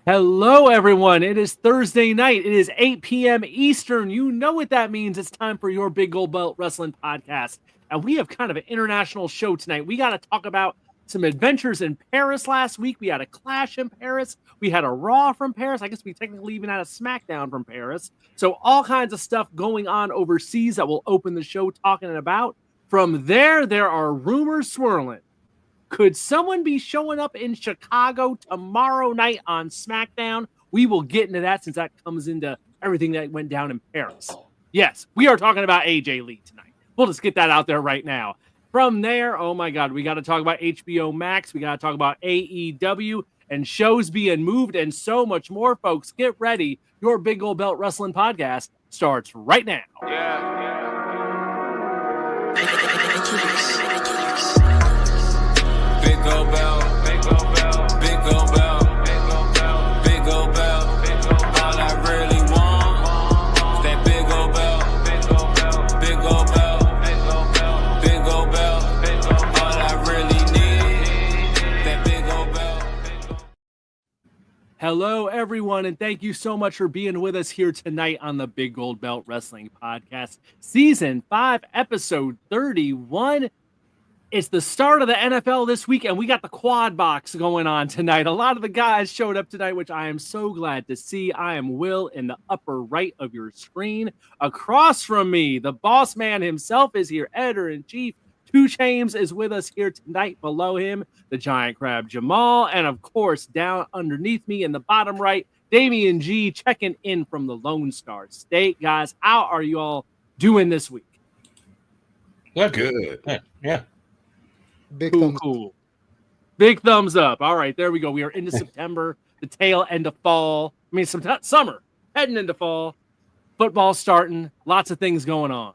Hello, everyone. It is Thursday night. It is 8 p.m. Eastern. You know what that means. It's time for your Big Gold Belt Wrestling Podcast. And we have kind of an international show tonight. We got to talk about some adventures in Paris last week. We had a Clash in Paris. We had a Raw from Paris. I guess we technically even had a SmackDown from Paris. So all kinds of stuff going on overseas that we'll open the show talking about. From there are rumors swirling. Could someone be showing up in Chicago tomorrow night on SmackDown? We will get into that since that comes into everything that went down in Paris. Yes, we are talking about AJ Lee tonight. We'll just get that out there right now. From there, oh my God, we got to talk about HBO Max. We got to talk about AEW and shows being moved and so much more, folks. Get ready. Your Big Gold Belt Wrestling Podcast starts right now. Big Gold Belt, Big Gold Belt, Big Gold Belt, Big Gold Belt, Big Gold Belt, Big Gold Belt. All I really want is that Big Gold Belt, Big Gold Belt, Big Gold Belt, Big Gold Belt, Big Gold Belt, Big Gold Belt. All I really need is that Big Gold Belt. Hello, everyone, and thank you so much for being with us here tonight on the Big Gold Belt Wrestling Podcast, Season 5, Episode 31. It's the start of the NFL this week, and we got the quad box going on tonight. A lot of the guys showed up tonight, which I am so glad to see. I am Will in the upper right of your screen. Across from me, the boss man himself is here. Editor-in-Chief Two Chains is with us here tonight. Below him, the Giant Crab Jamal. And, of course, down underneath me in the bottom right, Damian G checking in from the Lone Star State. Guys, how are you all doing this week? Good. Yeah. Cool. Big thumbs up. All right, there we go. We are into September, the tail end of fall. I mean, summer, heading into fall. Football starting. Lots of things going on.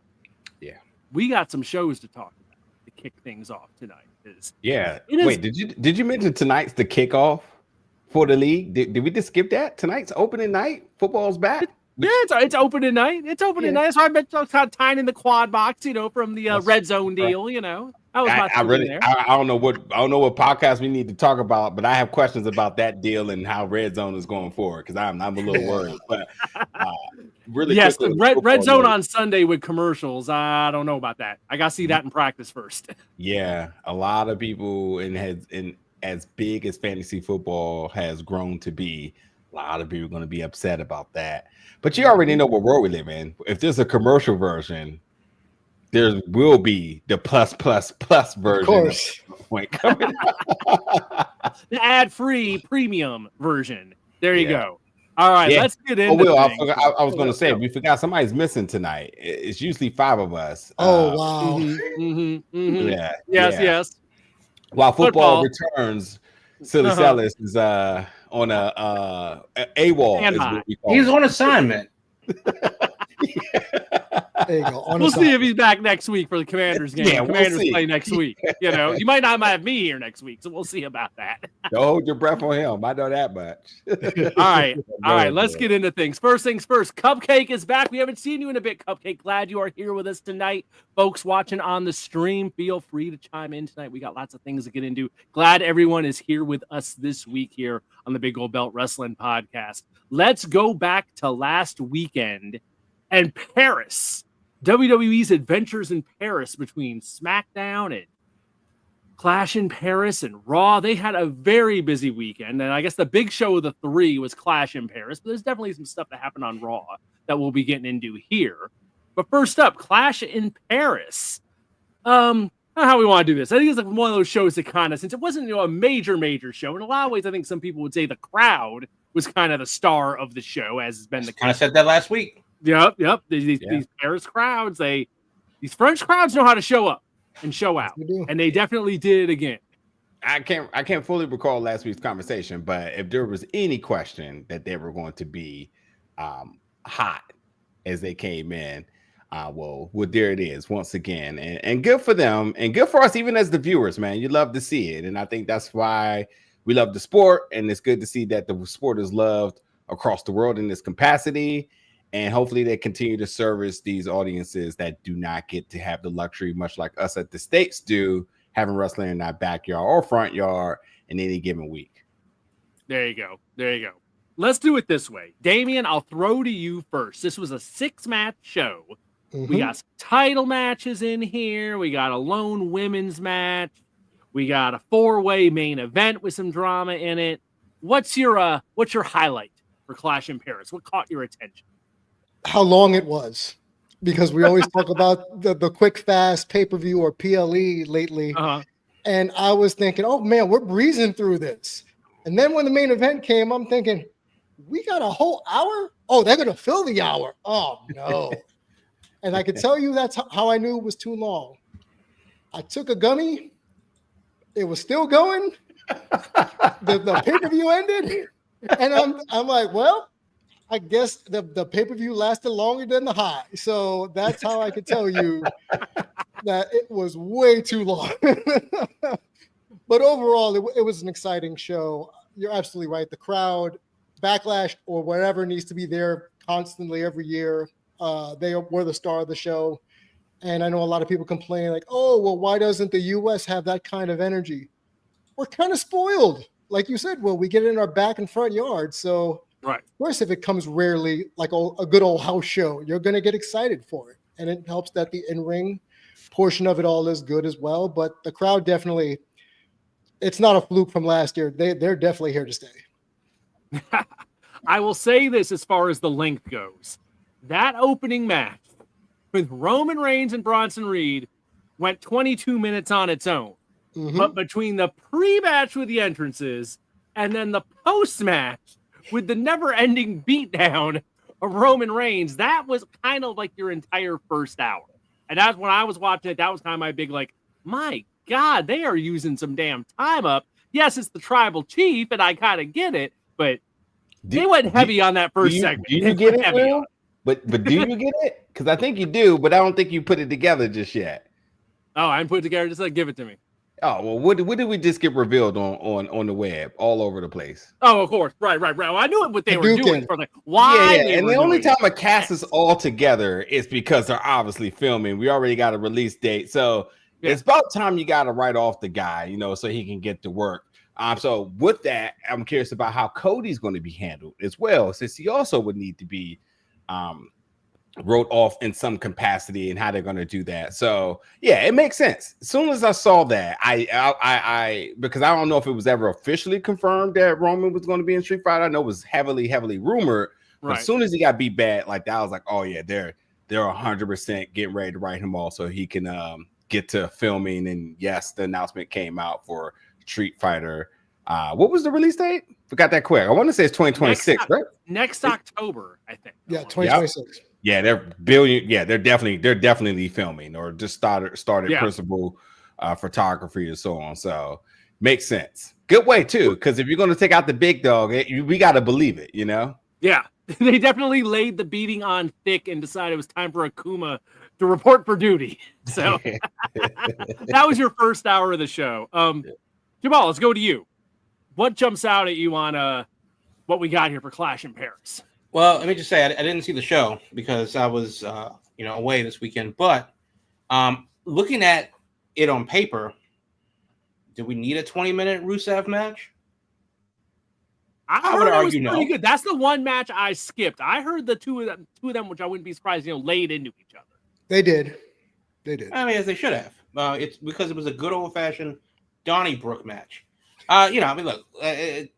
Yeah. We got some shows to talk about to kick things off tonight. Wait, did you mention tonight's the kickoff for the league? Did we just skip that? Tonight's opening night. Football's back. Yeah, it's opening night. It's opening night. So I bet kind of tying in the quad box, from the red zone deal. That was I don't know what podcast we need to talk about, but I have questions about that deal and how red zone is going forward because I'm a little worried. But really, yes, the red zone on Sunday with commercials. I don't know about that. I got to see that in practice first. Yeah, a lot of people in as big as fantasy football has grown to be, a lot of people are going to be upset about that. But you already know what world we live in. If there's a commercial version, there will be the plus version. Of course. The ad-free premium version. There you go. All right, let's get into it. I was going to say, we forgot somebody's missing tonight. It's usually 5 of us. Oh, wow. Yeah. Yes. While football returns, Silly Celis is on a AWOL. He's on assignment. There you go. We'll see if he's back next week for the Commanders game. Yeah, Commanders play next week. You might not have me here next week, so we'll see about that. Don't hold your breath on him. I know that much. All right. Let's get into things. First things first. Cupcake is back. We haven't seen you in a bit, Cupcake. Glad you are here with us tonight. Folks watching on the stream, feel free to chime in tonight. We got lots of things to get into. Glad everyone is here with us this week here on the Big Gold Belt Wrestling Podcast. Let's go back to last weekend and Paris. WWE's adventures in Paris between SmackDown and Clash in Paris and Raw. They had a very busy weekend, and I guess the big show of the 3 was Clash in Paris, but there's definitely some stuff that happened on Raw that we'll be getting into here. But first up, Clash in Paris. How we want to do this. I think it's like one of those shows that kind of, since it wasn't a major show, in a lot of ways, I think some people would say the crowd was kind of the star of the show, as has been the case. I said that last week. Yep. These Paris crowds, these French crowds know how to show up and show out, and they definitely did it again. I can't fully recall last week's conversation, but if there was any question that they were going to be hot as they came in, well, there it is once again, and good for them, and good for us, even as the viewers, man. You love to see it, and I think that's why we love the sport, and it's good to see that the sport is loved across the world in this capacity. And hopefully they continue to service these audiences that do not get to have the luxury, much like us at the States do, having wrestling in our backyard or front yard in any given week. There you go. let's do it this way. Damian, I'll throw to you first. This was a 6-match show. We got some title matches in here. We got a lone women's match. We got a 4-way main event with some drama in it. What's your highlight for Clash in Paris? What caught your attention? How long it was, because we always talk about the quick, fast pay-per-view or PLE lately. And I was thinking, oh man, we're breezing through this. And then when the main event came, I'm thinking, we got a whole hour? Oh, they're going to fill the hour. Oh no. And I could tell you that's how I knew it was too long. I took a gummy. It was still going. The pay-per-view ended. And I'm like, well, I guess the pay-per-view lasted longer than the high. So that's how I could tell you that it was way too long. But overall, it was an exciting show. You're absolutely right. The crowd, Backlash or whatever needs to be there constantly every year. They were the star of the show. And I know a lot of people complain like, oh, well, why doesn't the U.S. have that kind of energy? We're kind of spoiled. Like you said, well, we get it in our back and front yard. So, right. Of course, if it comes rarely, like a good old house show, you're going to get excited for it. And it helps that the in-ring portion of it all is good as well. But the crowd definitely, it's not a fluke from last year. They're definitely here to stay. I will say this as far as the length goes. That opening match with Roman Reigns and Bronson Reed went 22 minutes on its own. But between the pre-match with the entrances and then the post-match with the never-ending beatdown of Roman Reigns, that was kind of like your entire first hour. And that's when I was watching it, that was kind of my big like, my God, they are using some damn time up. Yes, it's the tribal chief, and I kind of get it, but they went heavy on that first segment. Do you get it, Will? But do you get it? Because I think you do, but I don't think you put it together just yet. Oh, I didn't put it together. Just like, give it to me. Oh, well, what did we just get revealed on the web all over the place? Oh, of course. Right. Well, I knew what they were doing. For like, why? Yeah, and the only time a cast is all together is because they're obviously filming. We already got a release date. So it's about time you got to write off the guy, so he can get to work. So with that, I'm curious about how Cody's going to be handled as well, since he also would need to be wrote off in some capacity and how they're going to do that. So yeah, it makes sense. As soon as I saw that, I because I don't know if it was ever officially confirmed that Roman was going to be in Street Fighter. I know it was heavily rumored. But as soon as he got beat bad like that, I was like, oh yeah, they're 100% getting ready to write him off so he can get to filming. And yes, the announcement came out for Street Fighter. What was the release date? Forgot that quick. I want to say it's 2026, right? Next October, I think. Yeah, 2026. Yep. Yeah, they're definitely filming or just started principal photography and so on. So makes sense. Good way too, because if you're going to take out the big dog, we got to believe it, Yeah, they definitely laid the beating on thick and decided it was time for Akuma to report for duty. So that was your first hour of the show. Jamal, let's go to you. What jumps out at you on what we got here for Clash in Paris? Well, let me just say I didn't see the show because I was away this weekend. But looking at it on paper, do we need a 20-minute Rusev match? I would argue no. Pretty good. That's the one match I skipped. I heard the two of them, which I wouldn't be surprised, laid into each other. They did. I mean, as they should have. It's because it was a good old-fashioned Donnybrook match. Look,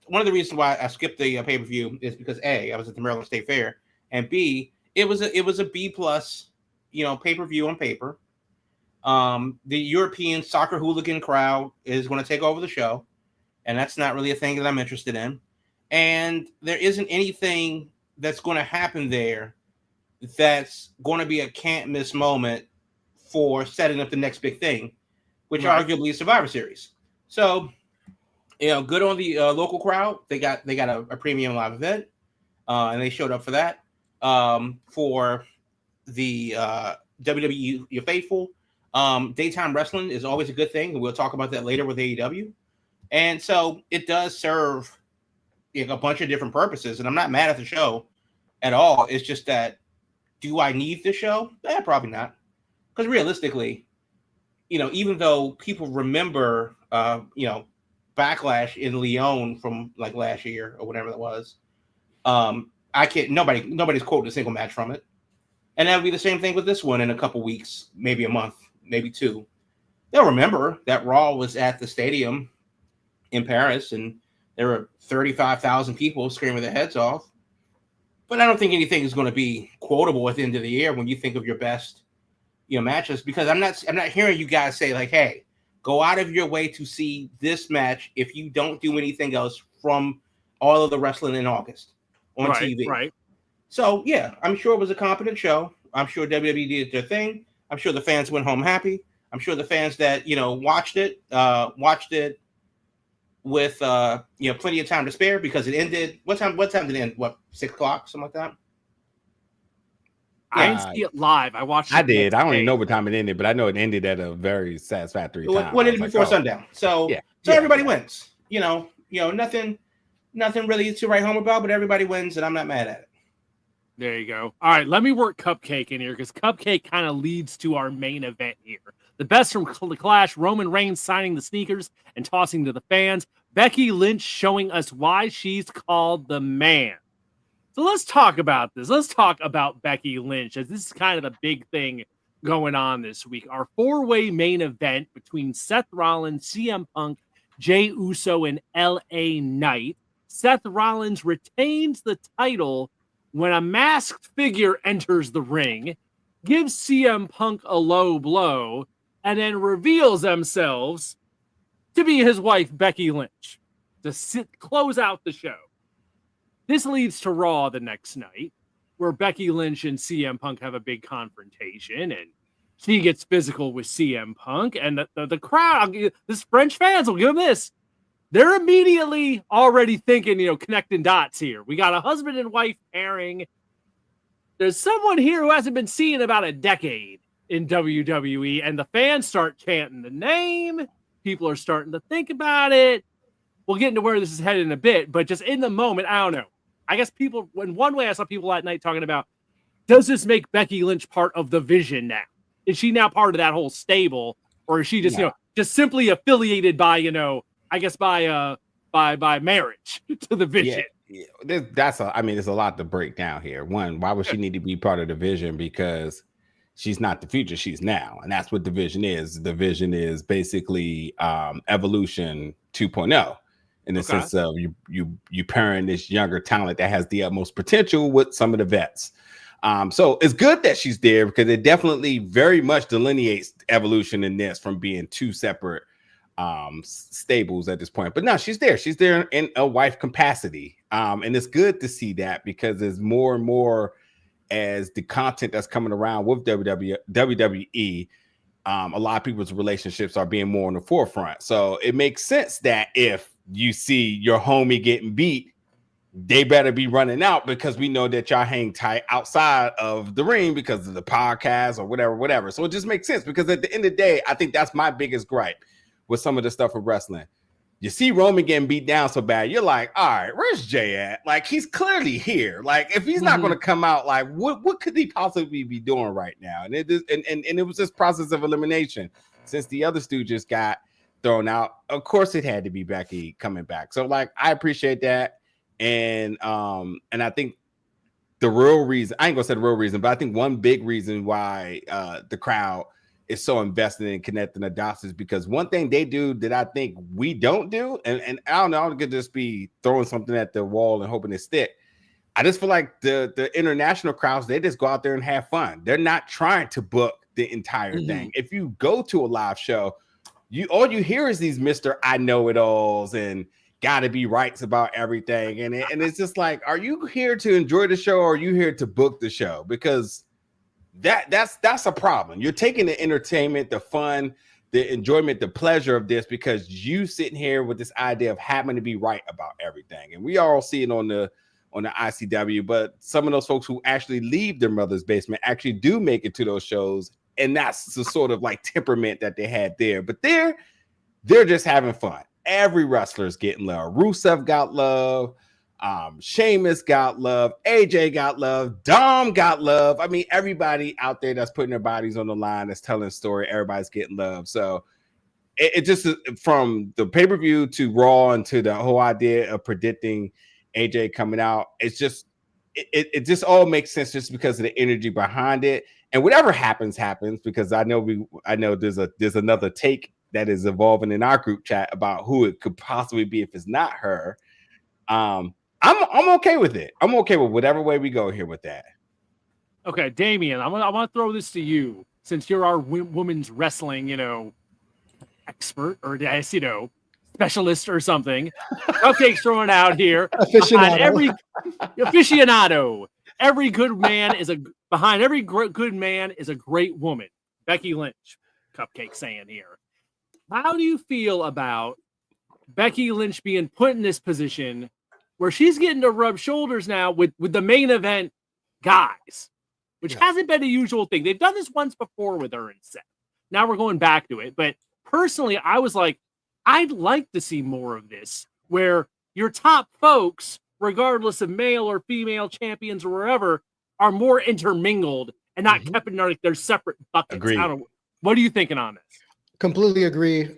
one of the reasons why I skipped the pay-per-view is because A, I was at the Maryland State Fair, and B, it was a B plus, pay-per-view on paper. The European soccer hooligan crowd is going to take over the show, and that's not really a thing that I'm interested in. And there isn't anything that's going to happen there that's going to be a can't miss moment for setting up the next big thing, which arguably is Survivor Series. So, good on the local crowd. They got a premium live event, and they showed up for that. For the WWE faithful, daytime wrestling is always a good thing, and we'll talk about that later with AEW. And so it does serve a bunch of different purposes, and I'm not mad at the show at all. It's just that, do I need the show? Probably not, because realistically, even though people remember, Backlash in Lyon from like last year or whatever that was, I can't. Nobody's quoting a single match from it, and that'll be the same thing with this one in a couple weeks, maybe a month, maybe two. They'll remember that Raw was at the stadium in Paris, and there were 35,000 people screaming their heads off. But I don't think anything is going to be quotable at the end of the year when you think of your best, matches. Because I'm not hearing you guys say like, "Hey, go out of your way to see this match if you don't do anything else from all of the wrestling in August on TV." Right. So yeah, I'm sure it was a competent show. I'm sure WWE did their thing. I'm sure the fans went home happy. I'm sure the fans that watched it with plenty of time to spare because it ended. What time did it end? What, 6 o'clock, something like that? I didn't see it live. I watched it. I did. I don't even know what time it ended, but I know it ended at a very satisfactory time. When it ended before sundown. So everybody wins. Nothing really to write home about, but everybody wins, and I'm not mad at it. There you go. All right, let me work Cupcake in here because Cupcake kind of leads to our main event here. The best from the Clash, Roman Reigns signing the sneakers and tossing to the fans. Becky Lynch showing us why she's called the man. So let's talk about this. Let's talk about Becky Lynch, as this is kind of the big thing going on this week. Our four-way main event between Seth Rollins, CM Punk, Jey Uso, and LA Knight. Seth Rollins retains the title when a masked figure enters the ring, gives CM Punk a low blow, and then reveals themselves to be his wife, Becky Lynch, to close out the show. This leads to Raw the next night, where Becky Lynch and CM Punk have a big confrontation, and she gets physical with CM Punk, and the crowd, this French fans will give them this. They're immediately already thinking, connecting dots here. We got a husband and wife pairing. There's someone here who hasn't been seen in about a decade in WWE, and the fans start chanting the name. People are starting to think about it. We'll get into where this is headed in a bit, but just in the moment, I don't know. I guess people, in one way, I saw people at night talking about, does this make Becky Lynch part of the Vision now? Is she now part of that whole stable, or is she just, just simply affiliated by, I guess by marriage to the Vision? Yeah. There's a lot to break down here. One, why would she need to be part of the Vision? Because she's not the future, she's now. And that's what the Vision is. The Vision is basically Evolution 2.0 in the sense of you pairing this younger talent that has the utmost potential with some of the vets. So it's good that she's there because it definitely very much delineates Evolution in this from being two separate stables at this point. But no, she's there. She's there in a wife capacity. And it's good to see that because there's more and more as the content that's coming around with WWE, a lot of people's relationships are being more on the forefront. So it makes sense that if you see your homie getting beat, they better be running out because we know that y'all hang tight outside of the ring because of the podcast or whatever. So it just makes sense because at the end of the day, I think that's my biggest gripe with some of the stuff with wrestling. You see Roman getting beat down so bad, you're like, all right, where's Jay at? Like, he's clearly here. Like, if he's not going to come out, like, what could he possibly be doing right now? And it is, and it was this process of elimination. Since the other Stooges got thrown out, of course it had to be Becky coming back. So, like, I appreciate that. And I think the real reason, I ain't gonna say the real reason, but I think one big reason why the crowd is so invested in connecting the dots is because one thing they do that I think we don't do, and I don't know, I could just be throwing something at the wall and hoping it stick. I just feel like the international crowds, they just go out there and have fun. They're not trying to book the entire thing. If you go to a live show, all you hear is these Mr. I know it alls and gotta be rights about everything. And it's just like, are you here to enjoy the show or are you here to book the show? Because that's a problem. You're taking the entertainment, the fun, the enjoyment, the pleasure of this because you sitting here with this idea of having to be right about everything. And we all see it on the ICW, but some of those folks who actually leave their mother's basement actually do make it to those shows. And that's the sort of like temperament that they had there. But they're just having fun. Every wrestler's getting love. Rusev got love. Sheamus got love. AJ got love. Dom got love. I mean, everybody out there that's putting their bodies on the line, that's telling a story, everybody's getting love. So it just, from the pay-per-view to Raw and to the whole idea of predicting AJ coming out. It's just it just all makes sense just because of the energy behind it. And whatever happens, because I know there's another take that is evolving in our group chat about who it could possibly be if it's not her. I'm okay with it. I'm okay with whatever way we go here with that. Okay, Damian, I want to throw this to you since you're our women's wrestling, expert or specialist or something. Cupcake's throwing out here. Aficionado. Every good man is behind every good man is a great woman. Becky Lynch, Cupcake saying here. How do you feel about Becky Lynch being put in this position where she's getting to rub shoulders now with the main event guys, which hasn't been a usual thing. They've done this once before with her and Seth. Now we're going back to it. But personally, I was like, I'd like to see more of this where your top folks, regardless of male or female champions or wherever, are more intermingled and not kept in their separate buckets. Agreed. What are you thinking on this? Completely agree.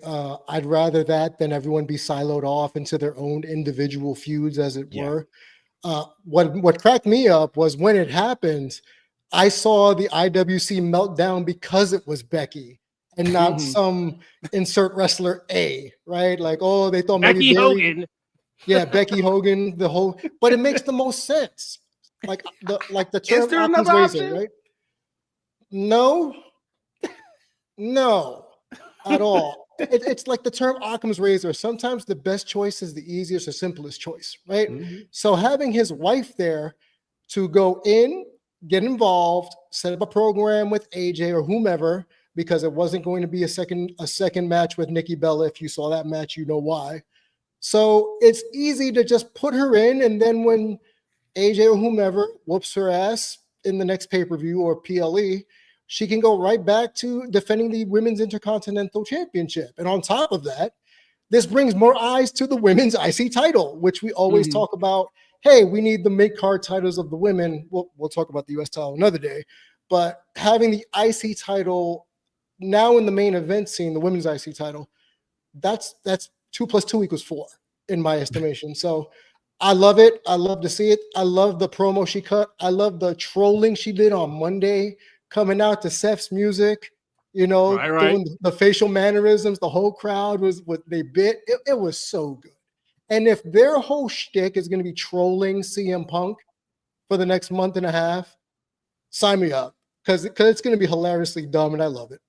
I'd rather that than everyone be siloed off into their own individual feuds, as it were. What cracked me up was when it happened, I saw the IWC meltdown because it was Becky and not some insert wrestler A, right? Like, oh, they thought maybe Becky Hogan. Yeah, Becky Hogan, but it makes the most sense. Like the term Is there another Occam's option? razor, right? No, at all. It's like the term Occam's razor. Sometimes the best choice is the easiest or simplest choice, right? So having his wife there to go in, get involved, set up a program with AJ or whomever, because it wasn't going to be a second match with Nikki Bella. If you saw that match, you know why. So it's easy to just put her in, and then when AJ or whomever whoops her ass in the next pay-per-view or PLE, she can go right back to defending the Women's Intercontinental Championship. And on top of that, this brings more eyes to the women's IC title, which we always talk about. Hey, we need the mid-card titles of the women. We'll talk about the US title another day. But having the IC title now in the main event scene, the women's IC title, that's 2 + 2 = 4 in my estimation. So I love it. I love to see it. I love the promo she cut. I love the trolling she did on Monday, coming out to Seth's music, doing the facial mannerisms. The whole crowd was what they bit. It was so good. And if their whole shtick is going to be trolling CM Punk for the next month and a half, sign me up, because it's going to be hilariously dumb, and I love it.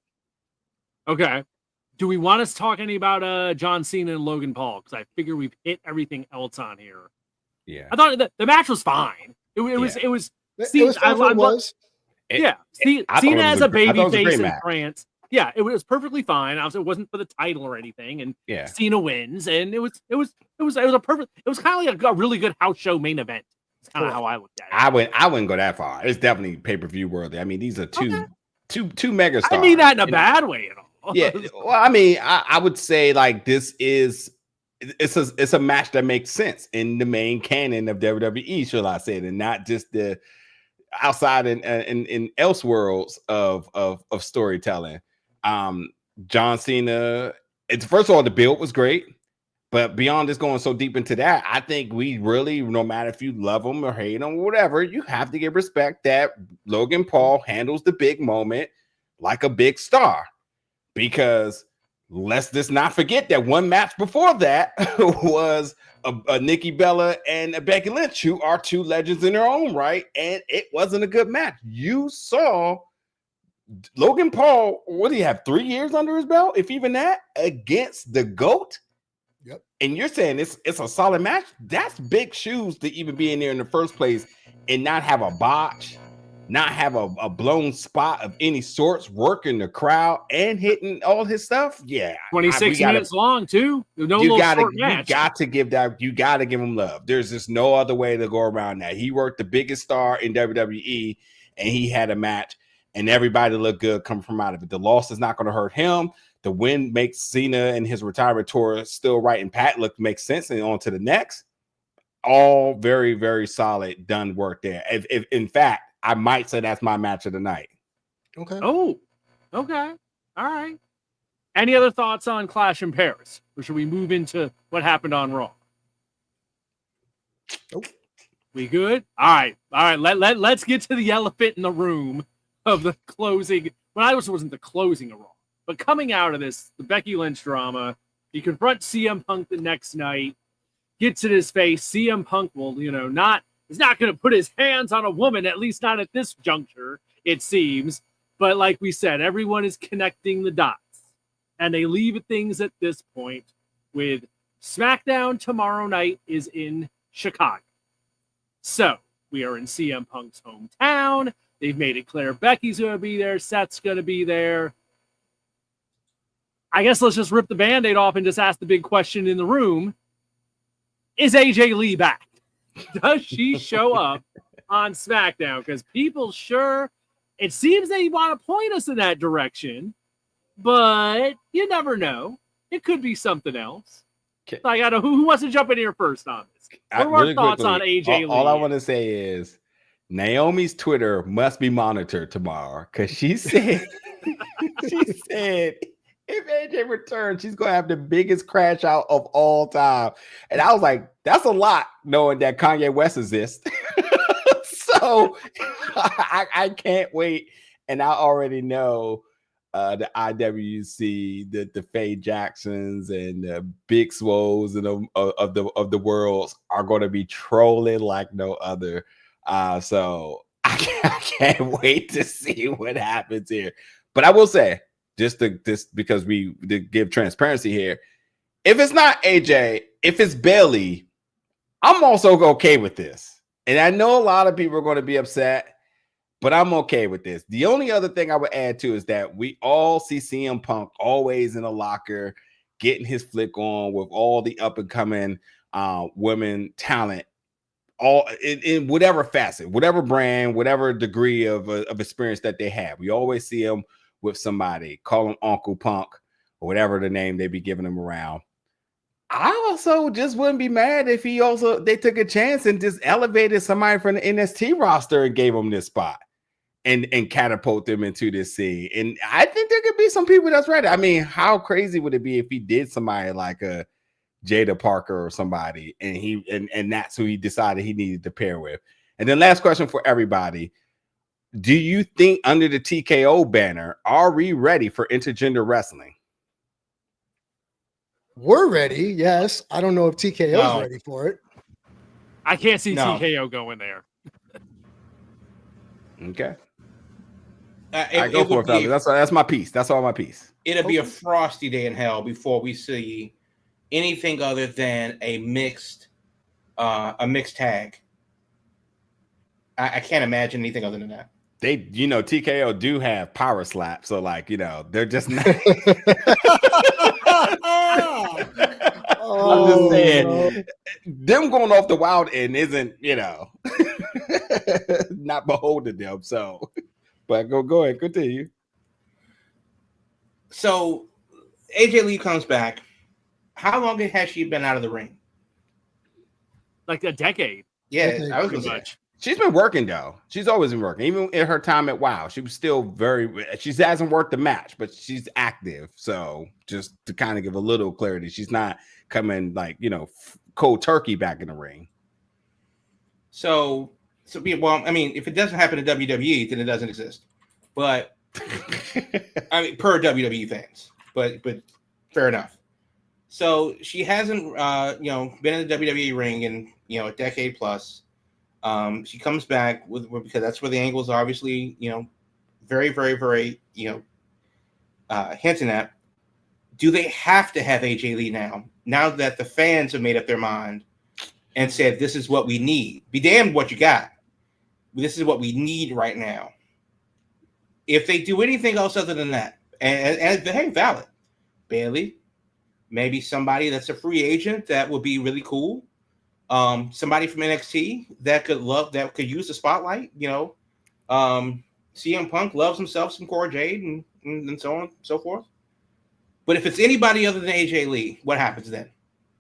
Okay. Do we want to talk any about John Cena and Logan Paul? Because I figure we've hit everything else on here. Yeah. I thought the match was fine. It was. Cena as a baby face in France. Yeah, it was perfectly fine. It wasn't for the title or anything, and Cena wins, and it was a perfect. It was kind of like a really good house show main event. It's kind of how I looked at it. I wouldn't go that far. It's definitely pay-per-view worthy. I mean, these are two mega stars. I mean that in a bad way at all. Yeah, well, I mean, I would say like this is it's a match that makes sense in the main canon of WWE, shall I say, and not just the outside and in elseworlds of storytelling. John Cena. It's first of all, the build was great, but beyond just going so deep into that, I think we really, no matter if you love him or hate him or whatever, you have to give respect that Logan Paul handles the big moment like a big star. Because let's just not forget that one match before that was a Nikki Bella and a Becky Lynch, who are two legends in their own right, and it wasn't a good match. You saw Logan Paul, what do you have, 3 years under his belt, if even that, against the GOAT? Yep. And you're saying it's a solid match? That's big shoes to even be in there in the first place and not have a botch, not have a blown spot of any sorts, working the crowd and hitting all his stuff. Yeah. 26 minutes long, too. You got to give him love. There's just no other way to go around that. He worked the biggest star in WWE, and he had a match, and everybody looked good coming from out of it. The loss is not going to hurt him. The win makes Cena and his retirement tour still right, and Pat makes sense, and on to the next. All very, very solid, done work there. If in fact, I might say that's my match of the night. Okay. Oh, okay. All right. Any other thoughts on Clash in Paris? Or should we move into what happened on Raw? Nope. We good? All right. Let's get to the elephant in the room of the closing. Well, I wasn't the closing of Raw, but coming out of this, the Becky Lynch drama, he confronts CM Punk the next night, gets in his face. CM Punk will, he's not going to put his hands on a woman, at least not at this juncture, it seems. But like we said, everyone is connecting the dots, and they leave things at this point with SmackDown tomorrow night is in Chicago. So we are in CM Punk's hometown. They've made it clear Becky's going to be there. Seth's going to be there. I guess let's just rip the Band-Aid off and just ask the big question in the room. Is AJ Lee back? Does she show up on SmackDown? Because people it seems they want to point us in that direction, but you never know. It could be something else. So I got to who wants to jump in here first on this? What are our thoughts on AJ Lee? All I want to say is Naomi's Twitter must be monitored tomorrow because she said if AJ returns, she's gonna have the biggest crash out of all time. And I was like, that's a lot knowing that Kanye West exists. So I can't wait. And I already know the IWC, the Faye Jacksons and the Big Swoles and of the worlds are going to be trolling like no other. So I can't wait to see what happens here. But I will say, just because we give transparency here, if it's not AJ, if it's Bayley, I'm also okay with this. And I know a lot of people are going to be upset, but I'm okay with this. The only other thing I would add to is that we all see CM Punk always in a locker, getting his flick on with all the up and coming women talent, all in whatever facet, whatever brand, whatever degree of experience that they have. We always see him with somebody, call him Uncle Punk or whatever the name they be giving him around. I also just wouldn't be mad if they took a chance and just elevated somebody from the NXT roster and gave them this spot and catapult them into this scene. And I think there could be some people that's ready. I mean, how crazy would it be if he did somebody like a Jada Parker or somebody and that's who he decided he needed to pair with? And then last question for everybody. Do you think under the TKO banner, are we ready for intergender wrestling? We're ready, yes. I don't know if TKO is ready for it. I can't see TKO going there. Okay. I go for it, that's my piece. That's all my piece. It'll be a frosty day in hell before we see anything other than a mixed tag. I can't imagine anything other than that. They, TKO do have power slap, so they're just not. I'm just saying, them going off the wild end isn't, not beholden them. So, but go ahead, continue. So, AJ Lee comes back. How long has she been out of the ring? Like a decade. Yeah, I was gonna say. She's been working though. She's always been working. Even in her time at WoW, she was still she hasn't worked the match, but she's active. So just to kind of give a little clarity, she's not coming cold turkey back in the ring. So well, I mean, if it doesn't happen in WWE, then it doesn't exist. But I mean, per WWE fans, but fair enough. So she hasn't, been in the WWE ring in, a decade plus. She comes back because that's where the angles are obviously, very, very, very, hinting at. Do they have to have AJ Lee now that the fans have made up their mind and said, this is what we need? Be damned what you got. This is what we need right now. If they do anything else other than that, and hey, valid, Bayley, maybe somebody that's a free agent that would be really cool. Somebody from NXT that could use the spotlight, CM Punk loves himself some Cora Jade and so on and so forth. But if it's anybody other than AJ Lee, what happens then?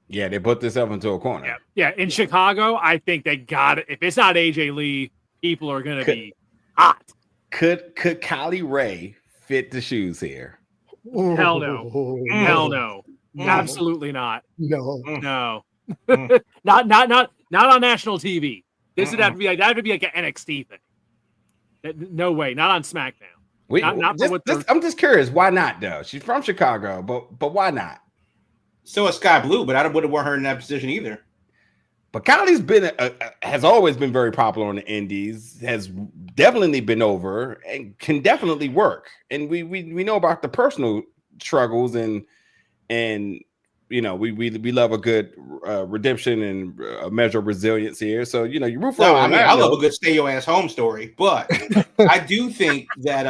Yeah, they put themselves into a corner. Yeah. In Chicago, I think they got it. If it's not AJ Lee, people are going to be hot. Could Kylie Ray fit the shoes here? Hell no. Hell no. Absolutely not. No. No. Not Not on national TV. This would have to be like an NXT thing. No way. Not on SmackDown. I'm just curious. Why not though? She's from Chicago, but why not? So is Sky Blue, but I wouldn't want her in that position either. But Kylie's has always been very popular on the indies, has definitely been over, and can definitely work. And we know about the personal struggles and we love a good redemption and a measure of resilience here. So you root for. I love a good stay your ass home story, but I do think that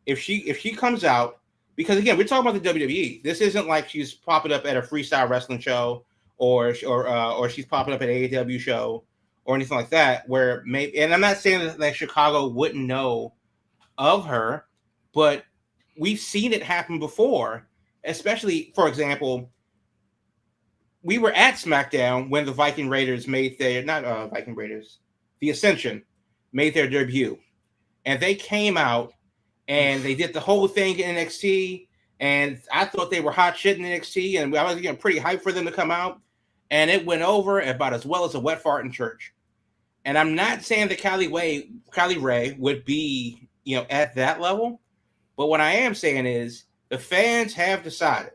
if she comes out, because again we're talking about the WWE. This isn't like she's popping up at a freestyle wrestling show or she's popping up at an AEW show or anything like that. Where maybe, and I'm not saying that Chicago wouldn't know of her, but we've seen it happen before. Especially, for example, we were at SmackDown when the Viking Raiders made their the Ascension made their debut, and they came out and they did the whole thing in NXT, and I thought they were hot shit in NXT, and I was getting pretty hyped for them to come out, and it went over about as well as a wet fart in church. And I'm not saying that Kylie Ray would be at that level, but what I am saying is the fans have decided.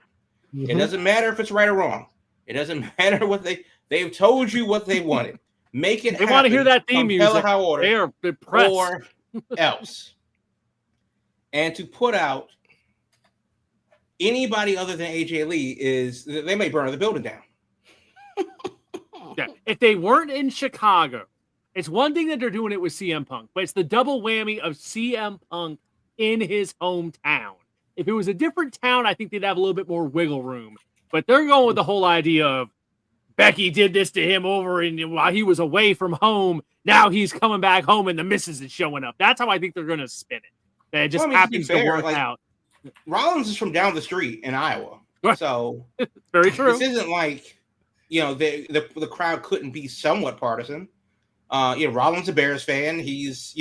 It doesn't matter if it's right or wrong. It doesn't matter what they've told you what they wanted. Make it. They want to hear that theme music. They are depressed. Or else. And to put out anybody other than AJ Lee they may burn the building down. Yeah. If they weren't in Chicago, it's one thing that they're doing it with CM Punk, but it's the double whammy of CM Punk in his hometown. If it was a different town, I think they'd have a little bit more wiggle room. But they're going with the whole idea of Becky did this to him while he was away from home. Now he's coming back home and the missus is showing up. That's how I think they're going to spin it. That it just happens to work out. Rollins is from down the street in Iowa. So very true. This isn't like, the crowd couldn't be somewhat partisan. Rollins a Bears fan. He's,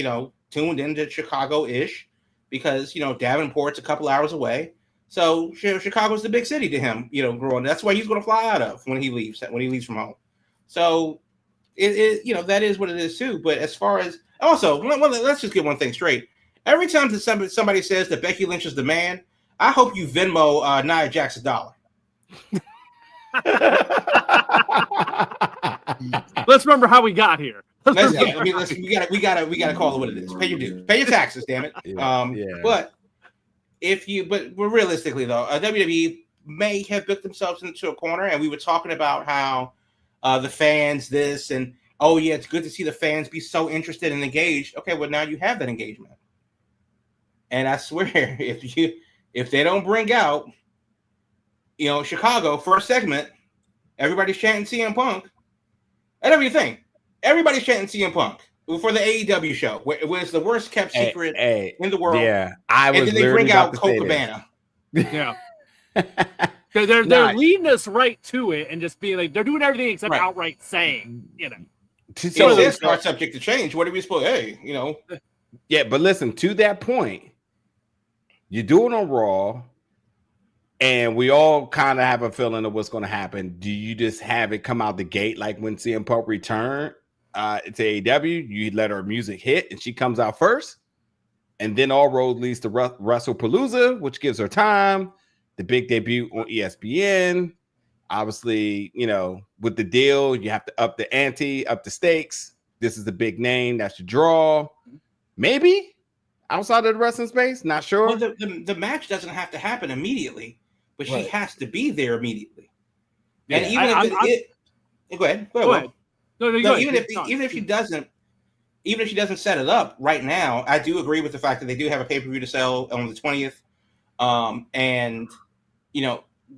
tuned into Chicago-ish because, Davenport's a couple hours away. So Chicago's the big city to him, growing. That's why he's going to fly out of when he leaves from home. So that is what it is too. But as far as also, let's just get one thing straight. Every time that somebody says that Becky Lynch is the man, I hope you Venmo Nia Jax $1. Let's remember how we got here. We gotta call it what it is. Pay your dues. Pay your taxes, damn it. But realistically though, WWE may have booked themselves into a corner, and we were talking about how the fans this and it's good to see the fans be so interested and engaged. Okay, well now you have that engagement, and I swear if they don't bring out Chicago for a segment, everybody's chanting CM Punk. And everything. Everybody's chanting CM Punk for the AEW show. It was the worst kept secret in the world. Yeah, I was. And then they bring out Colt Cabana. Yeah, they're leading us right to it and just being like they're doing everything except outright saying, So this are subject to change. What are we supposed? Yeah, but listen, to that point, you do it on Raw. And we all kind of have a feeling of what's going to happen. Do you just have it come out the gate like when CM Punk returned to AEW? You let her music hit and she comes out first. And then all roads leads to WrestlePalooza, which gives her time. The big debut on ESPN. Obviously, with the deal, you have to up the ante, up the stakes. This is the big name. That's your draw. Maybe outside of the wrestling space. Not sure. Well, the match doesn't have to happen immediately. But she has to be there immediately. Yeah, and even go ahead. No, even if she doesn't set it up right now, I do agree with the fact that they do have a pay-per-view to sell on the 20th. And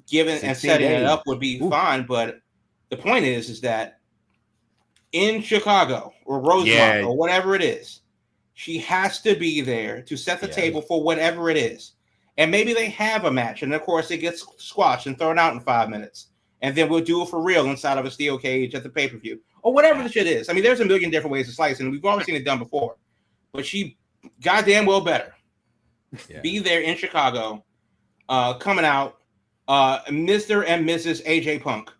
given and setting it up would be fine. But the point is that in Chicago or Rosemont or whatever it is, she has to be there to set the table for whatever it is. And maybe they have a match, and of course it gets squashed and thrown out in 5 minutes. And then we'll do it for real inside of a steel cage at the pay-per-view. Or whatever the shit is. I mean, there's a million different ways to slice, and we've always seen it done before. But she goddamn well better be there in Chicago, coming out, Mr. and Mrs. AJ Punk.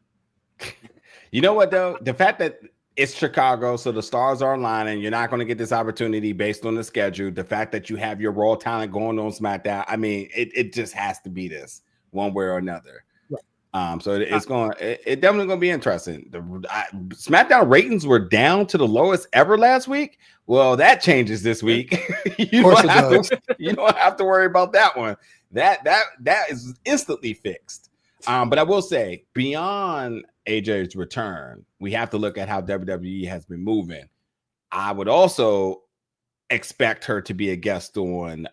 You know what, though? The fact that it's Chicago, so the stars are aligning. You're not going to get this opportunity based on the schedule. The fact that you have your raw talent going on SmackDown, I mean, it just has to be this one way or another. Right. So it's it definitely going to be interesting. SmackDown ratings were down to the lowest ever last week. Well, that changes this week. you don't have to worry about that one. That is instantly fixed. But I will say, beyond AJ's return, we have to look at how WWE has been moving. I would also expect her to be a guest on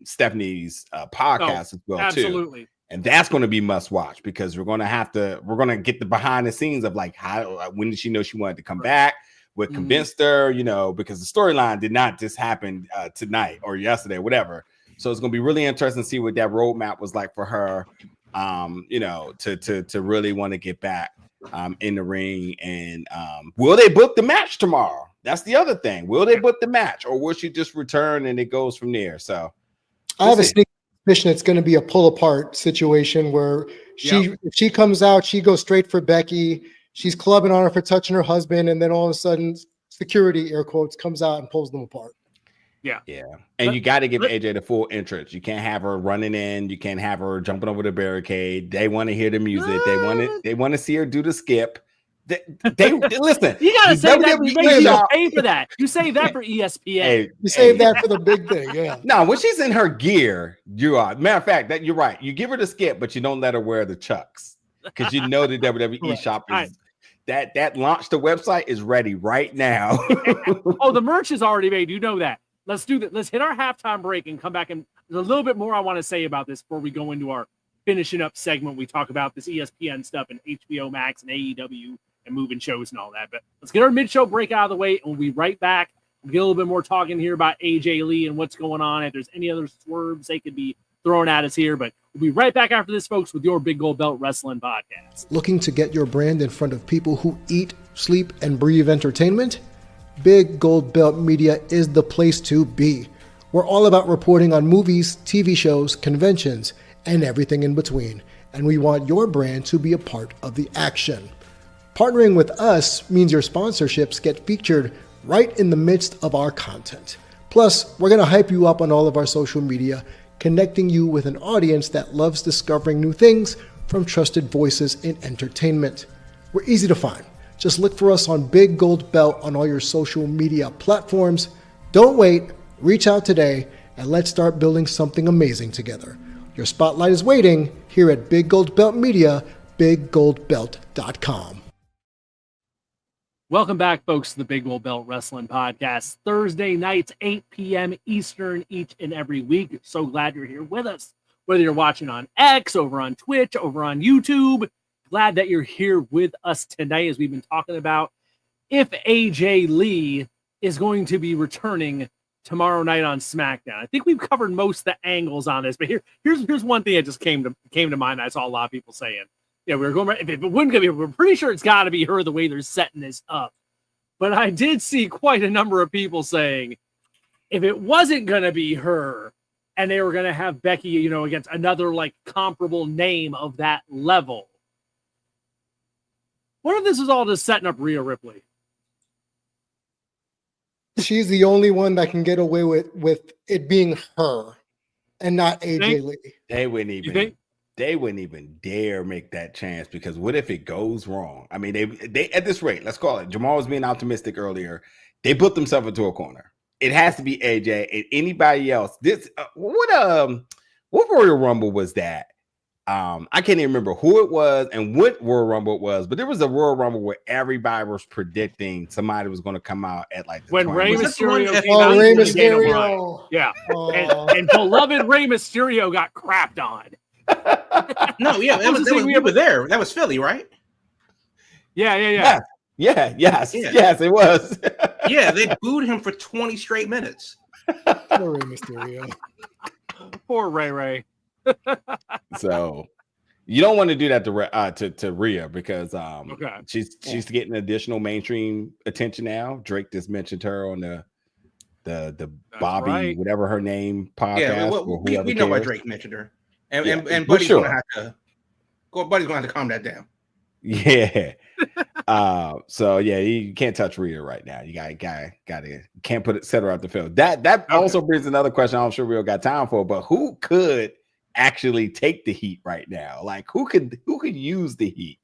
Stephanie's podcast as well, absolutely. Too. And that's going to be must watch because we're going to get the behind the scenes of like when did she know she wanted to come back? What convinced her, because the storyline did not just happen tonight or yesterday, whatever. So it's going to be really interesting to see what that roadmap was like for her. To really want to get back in the ring. And will they book the match tomorrow? That's the other thing. Will they book the match, or will she just return and it goes from there? So I have a sneak suspicion it's going to be a pull apart situation where if she comes out, she goes straight for Becky. She's clubbing on her for touching her husband, and then all of a sudden, security air quotes comes out and pulls them apart. Yeah. And you got to give AJ the full entrance. You can't have her running in. You can't have her jumping over the barricade. They want to hear the music. They want to see her do the skip. They listen. You got to say that. You pay for that. You save that for ESPN. You save that for the big thing. Yeah. No, when she's in her gear, you are. Matter of fact, that you're right. You give her the skip, but you don't let her wear the chucks because the WWE shop is. That launch the website is ready right now. Oh, the merch is already made. You know that. Let's do that. Let's hit our halftime break and come back. And there's a little bit more I want to say about this before we go into our finishing up segment. We talk about this ESPN stuff and HBO Max and AEW and moving shows and all that. But let's get our mid-show break out of the way, and we'll be right back. We'll get a little bit more talking here about AJ Lee and what's going on. If there's any other swerves they could be throwing at us here. But we'll be right back after this, folks, with your Big Gold Belt Wrestling Podcast. Looking to get your brand in front of people who eat, sleep, and breathe entertainment? Big Gold Belt Media is the place to be. We're all about reporting on movies, TV shows, conventions, and everything in between. And we want your brand to be a part of the action. Partnering with us means your sponsorships get featured right in the midst of our content. Plus, we're going to hype you up on all of our social media, connecting you with an audience that loves discovering new things from trusted voices in entertainment. We're easy to find. Just look for us on Big Gold Belt on all your social media platforms. Don't wait, reach out today, and let's start building something amazing together. Your spotlight is waiting here at Big Gold Belt Media, biggoldbelt.com. Welcome back, folks, to the Big Gold Belt Wrestling Podcast. Thursday nights, 8 p.m. Eastern each and every week. So glad you're here with us. Whether you're watching on X, over on Twitch, over on YouTube, glad that you're here with us tonight as we've been talking about if AJ Lee is going to be returning tomorrow night on SmackDown. I think we've covered most of the angles on this, but here's one thing that just came to mind. I saw a lot of people saying, yeah, we were going, if it wouldn't be, we're pretty sure it's got to be her the way they're setting this up. But I did see quite a number of people saying, if it wasn't going to be her and they were going to have Becky, against another like comparable name of that level, what if this is all just setting up Rhea Ripley? She's the only one that can get away with it being her and not AJ Lee. They wouldn't even dare make that chance because what if it goes wrong? I mean, they at this rate, let's call it. Jamal was being optimistic earlier. They put themselves into a corner. It has to be AJ and anybody else. This what Royal Rumble was that? I can't even remember who it was and what Royal Rumble it was, but there was a Royal Rumble where everybody was predicting somebody was going to come out at like the when 20. Rey Mysterio came out. Rey Mysterio. Yeah. And beloved Rey Mysterio got crapped on. No, yeah, we were there. That was Philly, right? Yeah. Yes, it was. Yeah, they booed him for 20 straight minutes. Poor Rey Mysterio. Poor Ray. So you don't want to do that to Rhea because she's getting additional mainstream attention now. Drake just mentioned her on the Bobby whatever her name podcast. Yeah, we know why Drake mentioned her, and Buddy's gonna have to calm that down. Yeah. So yeah, you can't touch Rhea right now. You can't set her out the field. That also brings another question I'm sure we all got time for, but who could actually take the heat right now? Like who could use the heat?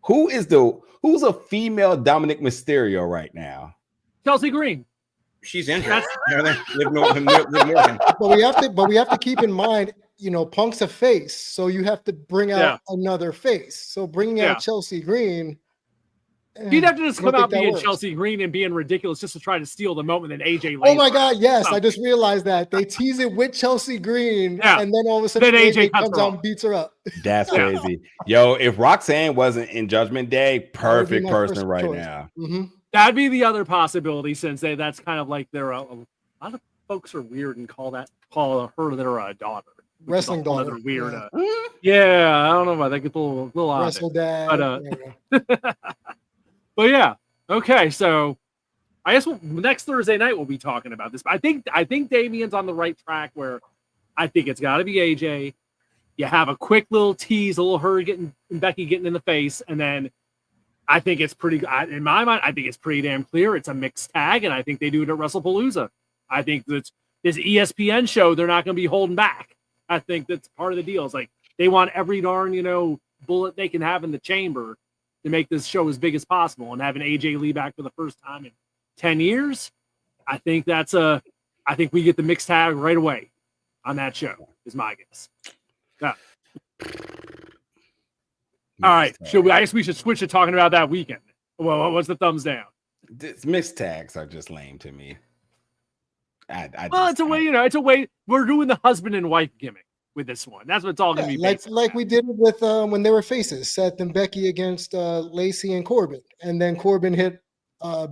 Who's a female Dominic Mysterio right now? Chelsea Green. She's injured. But we have to keep in mind, Punk's a face, so you have to bring out another face. So bringing out Chelsea Green, you'd have to just come out being Chelsea Green and being ridiculous just to try to steal the moment that AJ. Oh my God! Yes, I just realized that they tease it with Chelsea Green, and then all of a sudden AJ comes out and beats her up. That's crazy, yo! If Roxanne wasn't in Judgment Day, perfect person right choice. Now. Mm-hmm. That'd be the other possibility, since that's kind of like they're a lot of folks are weird and call her their daughter. Wrestling daughter. Weird. Yeah. I don't know about that. Gets a little odd. Wrestle dad. But, but yeah. Okay. So I guess next Thursday night we'll be talking about this. But I think Damien's on the right track where I think it's got to be AJ. You have a quick little tease, a little her getting and Becky getting in the face, and then I think it's pretty. In my mind, I think it's pretty damn clear. It's a mixed tag, and I think they do it at WrestlePalooza. I think that this ESPN show, they're not going to be holding back. I think that's part of the deal. It's like they want every darn, bullet they can have in the chamber to make this show as big as possible. And having AJ Lee back for the first time in 10 years, I think I think we get the mixed tag right away on that show, is my guess. Yeah. All right. I guess we should switch to talking about that weekend. Well, what's the thumbs down? Mixed tags are just lame to me. It's a way we're doing the husband and wife gimmick with this one. That's what it's all going to be. Like we did with when they were faces, Seth and Becky against Lacey and Corbin, and then Corbin hit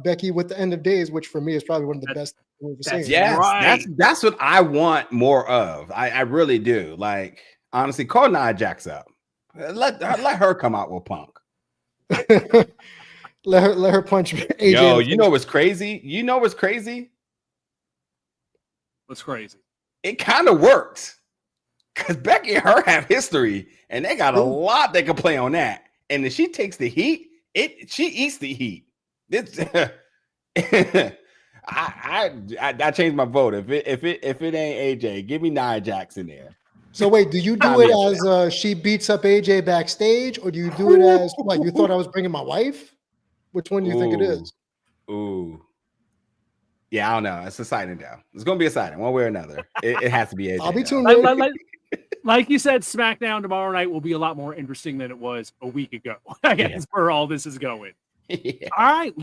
Becky with the End of Days, which for me is probably one of the best we've ever seen. Yes, right. That's what I want more of. I really do. Like honestly, call Nia Jax up. Let her come out with Punk. let her punch AJ. Yo, you know what's crazy? What's crazy? It kind of works because Becky and her have history, and they got a lot they can play on that. And if she takes the heat, she eats the heat. I changed my vote. If it ain't AJ, give me Nia Jax in there. So wait, do you do it as she beats up AJ backstage, or do you do it as what? You thought I was bringing my wife? Which one do you think it is? Ooh. Yeah, I don't know. It's exciting though. It's gonna be exciting one way or another. It has to be AJ. I'll be tuned in. Like you said, SmackDown tomorrow night will be a lot more interesting than it was a week ago. I guess where all this is going. Yeah. All right,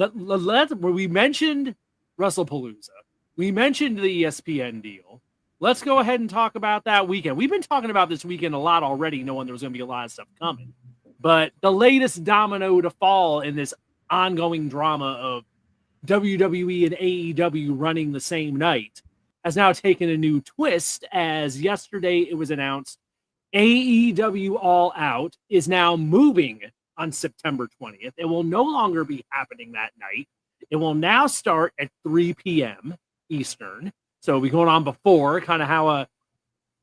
we mentioned WrestlePalooza. We mentioned the ESPN deal. Let's go ahead and talk about that weekend. We've been talking about this weekend a lot already, knowing there was going to be a lot of stuff coming. But the latest domino to fall in this ongoing drama of WWE and AEW running the same night has now taken a new twist, as yesterday it was announced AEW All Out is now moving on September 20th. It will no longer be happening that night. It will now start at 3 p.m. Eastern. So it'll be going on before, kind of how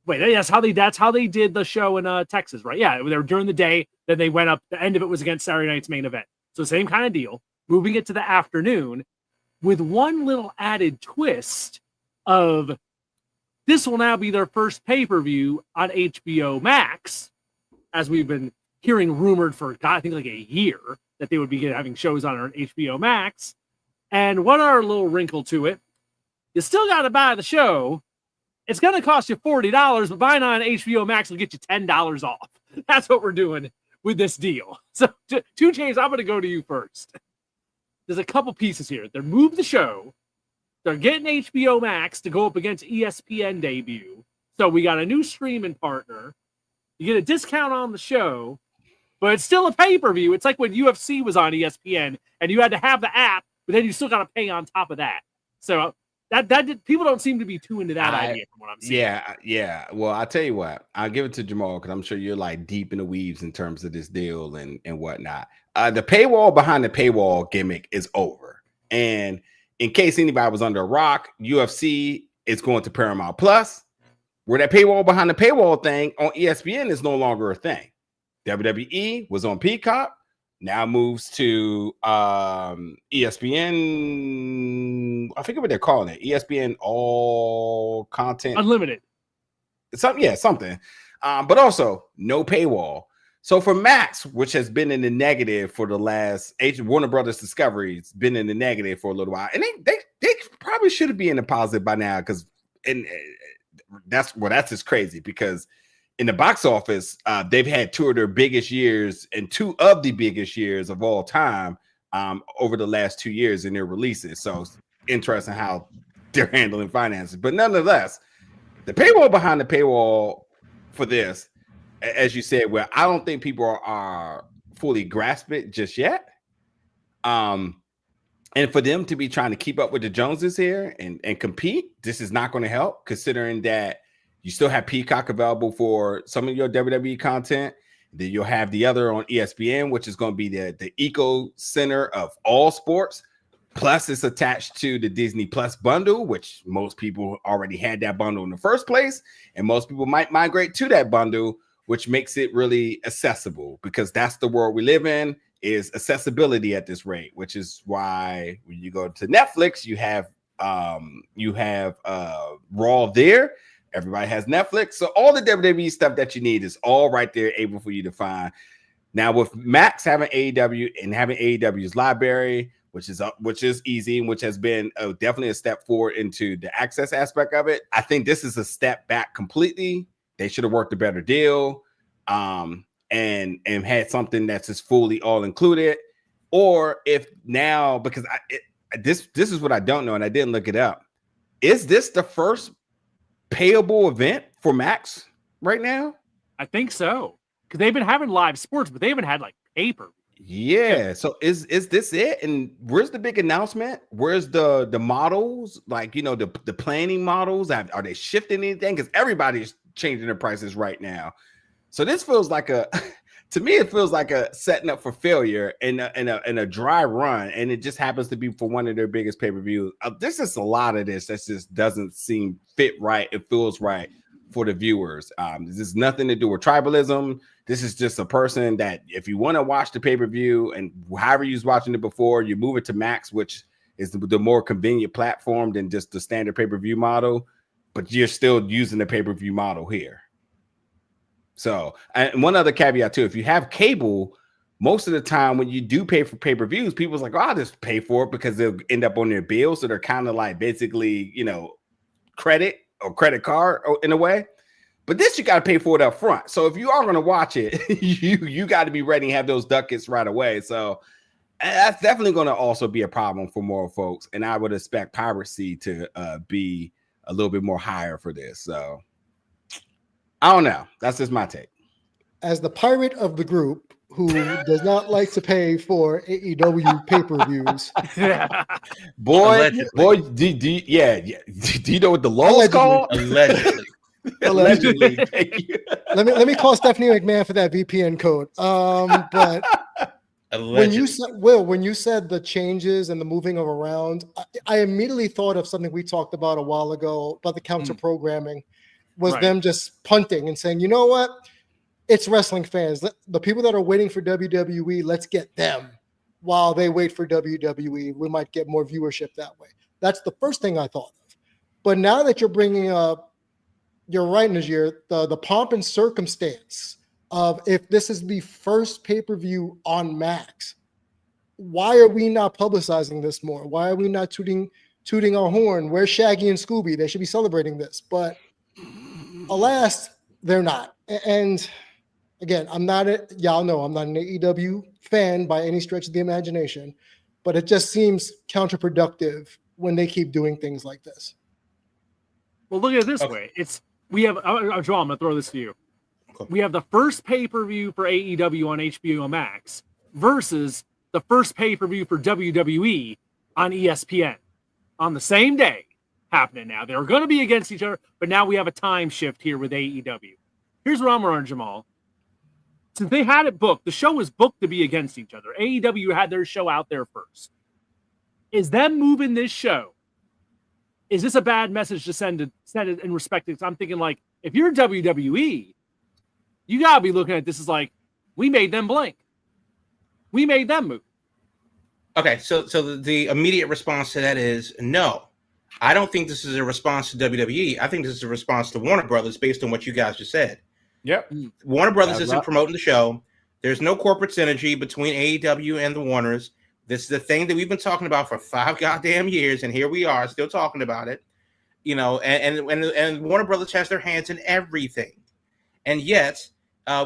that's how they did the show in Texas, right? Yeah, they were during the day, then they went up. The end of it was against Saturday night's main event. So same kind of deal, moving it to the afternoon with one little added twist of this will now be their first pay-per-view on HBO Max, as we've been hearing rumored for, I think like a year that they would be having shows on HBO Max. And one other little wrinkle to it, you still got to buy the show. It's going to cost you $40, but buying on HBO Max will get you $10 off. That's what we're doing with this deal. So, 2 Chainz, I'm going to go to you first. There's a couple pieces here. They moved the show. They're getting HBO Max to go up against ESPN debut. So we got a new streaming partner. You get a discount on the show, but it's still a pay-per-view. It's like when UFC was on ESPN and you had to have the app, but then you still got to pay on top of that. So people don't seem to be too into that idea from what I'm seeing. Yeah. Well, I'll tell you what. I'll give it to Jamal because I'm sure you're like deep in the weaves in terms of this deal and whatnot. The paywall behind the paywall gimmick is over. And in case anybody was under a rock, UFC is going to Paramount Plus, where that paywall behind the paywall thing on ESPN is no longer a thing. WWE was on Peacock. now moves to ESPN. I forget what they're calling it. ESPN All Content Unlimited. Something. But also no paywall. So for Max, which has been in the negative for the last Warner Brothers Discovery's been in the negative for a little while, and they probably should be in the positive by now, because that's just crazy, because in the box office, they've had two of their biggest years and two of the biggest years of all time over the last 2 years in their releases. So it's interesting how they're handling finances. But nonetheless, the paywall behind the paywall for this, as you said, well, I don't think people are fully grasp it just yet. And for them to be trying to keep up with the Joneses here and compete, this is not going to help, considering that you still have Peacock available for some of your WWE content. Then you'll have the other on ESPN, which is going to be the eco center of all sports. Plus, it's attached to the Disney Plus bundle, which most people already had that bundle in the first place. And most people might migrate to that bundle, which makes it really accessible, because that's the world we live in, is accessibility at this rate, which is why when you go to Netflix, you have Raw there. Everybody has Netflix. So all the WWE stuff that you need is all right there, able for you to find. Now with Max having AEW and having AEW's library, which is easy, and which has been definitely a step forward into the access aspect of it, I think this is a step back completely. They should have worked a better deal and had something that's just fully all included. Or if now, because this is what I don't know, and I didn't look it up. Is this the first payable event for Max right now? I think so, because they've been having live sports, but they haven't had like paper. Yeah. So is this it? And where's the big announcement? Where's the models? Like, the planning models? Are they shifting anything? Because everybody's changing their prices right now. So this feels like to me, it feels like a setting up for failure in a dry run, and it just happens to be for one of their biggest pay-per-views. This is a lot of this that just doesn't seem fit right. It feels right for the viewers. This has nothing to do with tribalism. This is just a person that, if you want to watch the pay-per-view and however you was watching it before, you move it to Max, which is the more convenient platform than just the standard pay-per-view model, but you're still using the pay-per-view model here. So, and one other caveat too, if you have cable, most of the time when you do pay for pay-per-views, people's like, oh, I'll just pay for it because they'll end up on their bill. So they're kind of like basically, credit or credit card in a way. But this, you got to pay for it up front. So if you are going to watch it, you got to be ready and have those ducats right away. So that's definitely going to also be a problem for more folks. And I would expect piracy to be a little bit more higher for this. So I don't know. That's just my take. As the pirate of the group who does not like to pay for AEW pay-per-views. Boy, do you know what the law is called? Allegedly. Allegedly. Let me call Stephanie McMahon for that VPN code. But when you said the changes and the moving of around, I immediately thought of something we talked about a while ago about the counter programming. Was them just punting and saying, you know what? It's wrestling fans. The people that are waiting for WWE, let's get them while they wait for WWE. We might get more viewership that way. That's the first thing I thought of. But now that you're bringing up, you're right, Najir, the pomp and circumstance of if this is the first pay-per-view on Max, why are we not publicizing this more? Why are we not tooting our horn? Where's Shaggy and Scooby? They should be celebrating this. But alas, they're not. And again, y'all know I'm not an AEW fan by any stretch of the imagination, but it just seems counterproductive when they keep doing things like this. Well, look at it this way. Joel, I'm going to throw this to you. We have the first pay-per-view for AEW on HBO Max versus the first pay-per-view for WWE on ESPN on the same day. Happening now. They're going to be against each other, but now we have a time shift here with AEW. Here's what I'm wondering, Jamal. Since they had it booked, the show was booked to be against each other. AEW had their show out there first. Is them moving this show? Is this a bad message to send it in respect to? I'm thinking, like, if you're WWE, you got to be looking at this as like, we made them blink. We made them move. Okay, so the immediate response to that is no. I don't think this is a response to WWE. I think this is a response to Warner Brothers based on what you guys just said. Yep. Warner Brothers isn't promoting the show. There's no corporate synergy between AEW and the Warners. This is the thing that we've been talking about for 5 goddamn years, and here we are still talking about it. You know, and Warner Brothers has their hands in everything. And yet,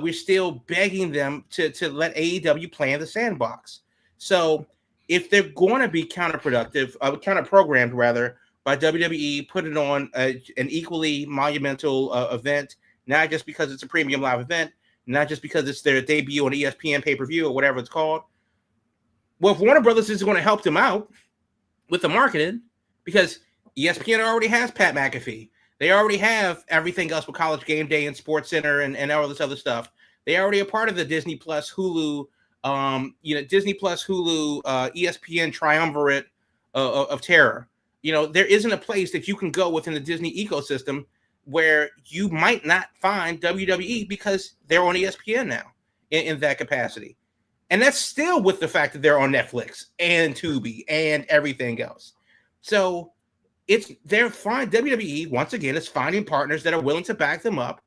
we're still begging them to let AEW play in the sandbox. So if they're going to be counter-programmed rather, by WWE putting on an equally monumental event, not just because it's a premium live event, not just because it's their debut on ESPN pay-per-view or whatever it's called. Well, if Warner Brothers is going to help them out with the marketing, because ESPN already has Pat McAfee. They already have everything else with College Game Day and Sports Center and all this other stuff. They already are part of the Disney Plus, Hulu, Disney Plus, Hulu, ESPN triumvirate of terror. You know, there isn't a place that you can go within the Disney ecosystem where you might not find WWE because they're on ESPN now in that capacity. And that's still with the fact that they're on Netflix and Tubi and everything else. So they're fine. WWE, once again, is finding partners that are willing to back them up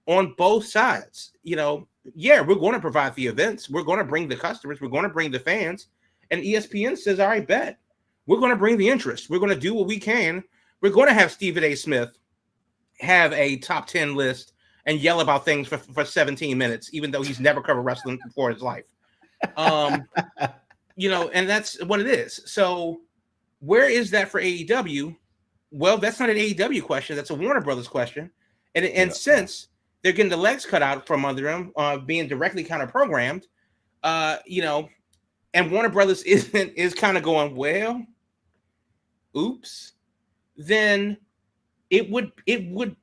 on both sides. You know, yeah, we're going to provide the events. We're going to bring the customers. We're going to bring the fans. And ESPN says, all right, bet. We're going to bring the interest. We're going to do what we can. We're going to have Stephen A. Smith have a top 10 list and yell about things for 17 minutes, even though he's never covered wrestling before in his life. You know, and that's what it is. So where is that for AEW? Well, that's not an AEW question. That's a Warner Brothers question. And since they're getting the legs cut out from under them, being directly kind of programmed, you know, and Warner Brothers is kind of going, well, oops, then it would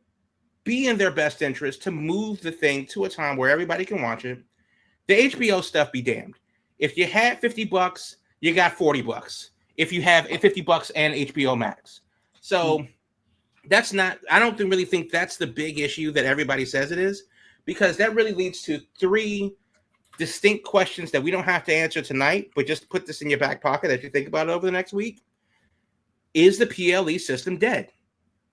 be in their best interest to move the thing to a time where everybody can watch it. The HBO stuff be damned. If you had $50, you got $40. If you have $50 and HBO Max. So that's not, I don't really think that's the big issue that everybody says it is, because that really leads to 3 distinct questions that we don't have to answer tonight, but just put this in your back pocket as you think about it over the next week. Is the PLE system dead?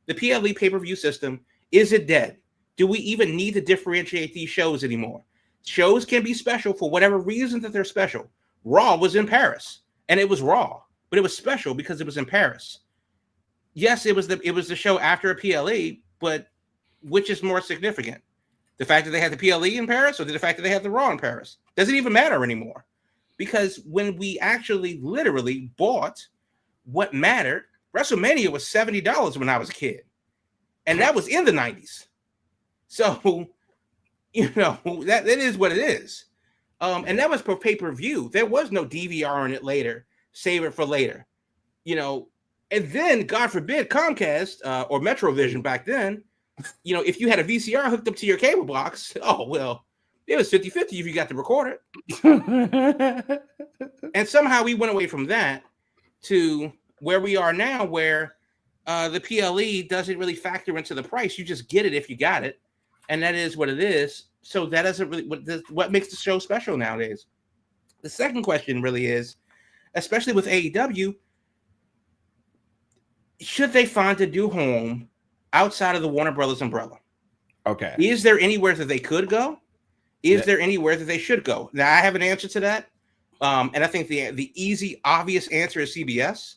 The PLE pay-per-view system, is it dead? Do we even need to differentiate these shows anymore? Shows can be special for whatever reason that they're special. Raw was in Paris, and it was Raw, but it was special because it was in Paris. Yes, it was the show after a PLE, but which is more significant? The fact that they had the PLE in Paris, or the fact that they had the Raw in Paris? Doesn't even matter anymore, because when we actually literally bought what mattered, WrestleMania was $70 when I was a kid, and that was in the 90s. So, you know, that is what it is. And that was for pay-per-view. There was no DVR on it later. Save it for later. You know, and then, God forbid, Comcast or Metrovision back then, you know, if you had a VCR hooked up to your cable box, oh, well, it was 50-50 if you got to record it. And somehow we went away from that to where we are now, where the PLE doesn't really factor into the price. You just get it if you got it. And that is what it is. So that doesn't really, what makes the show special nowadays? The second question really is, especially with AEW, should they find a new home outside of the Warner Brothers umbrella? Okay. Is there anywhere that they could go? Is there anywhere that they should go? Now, I have an answer to that. And I think the easy, obvious answer is CBS.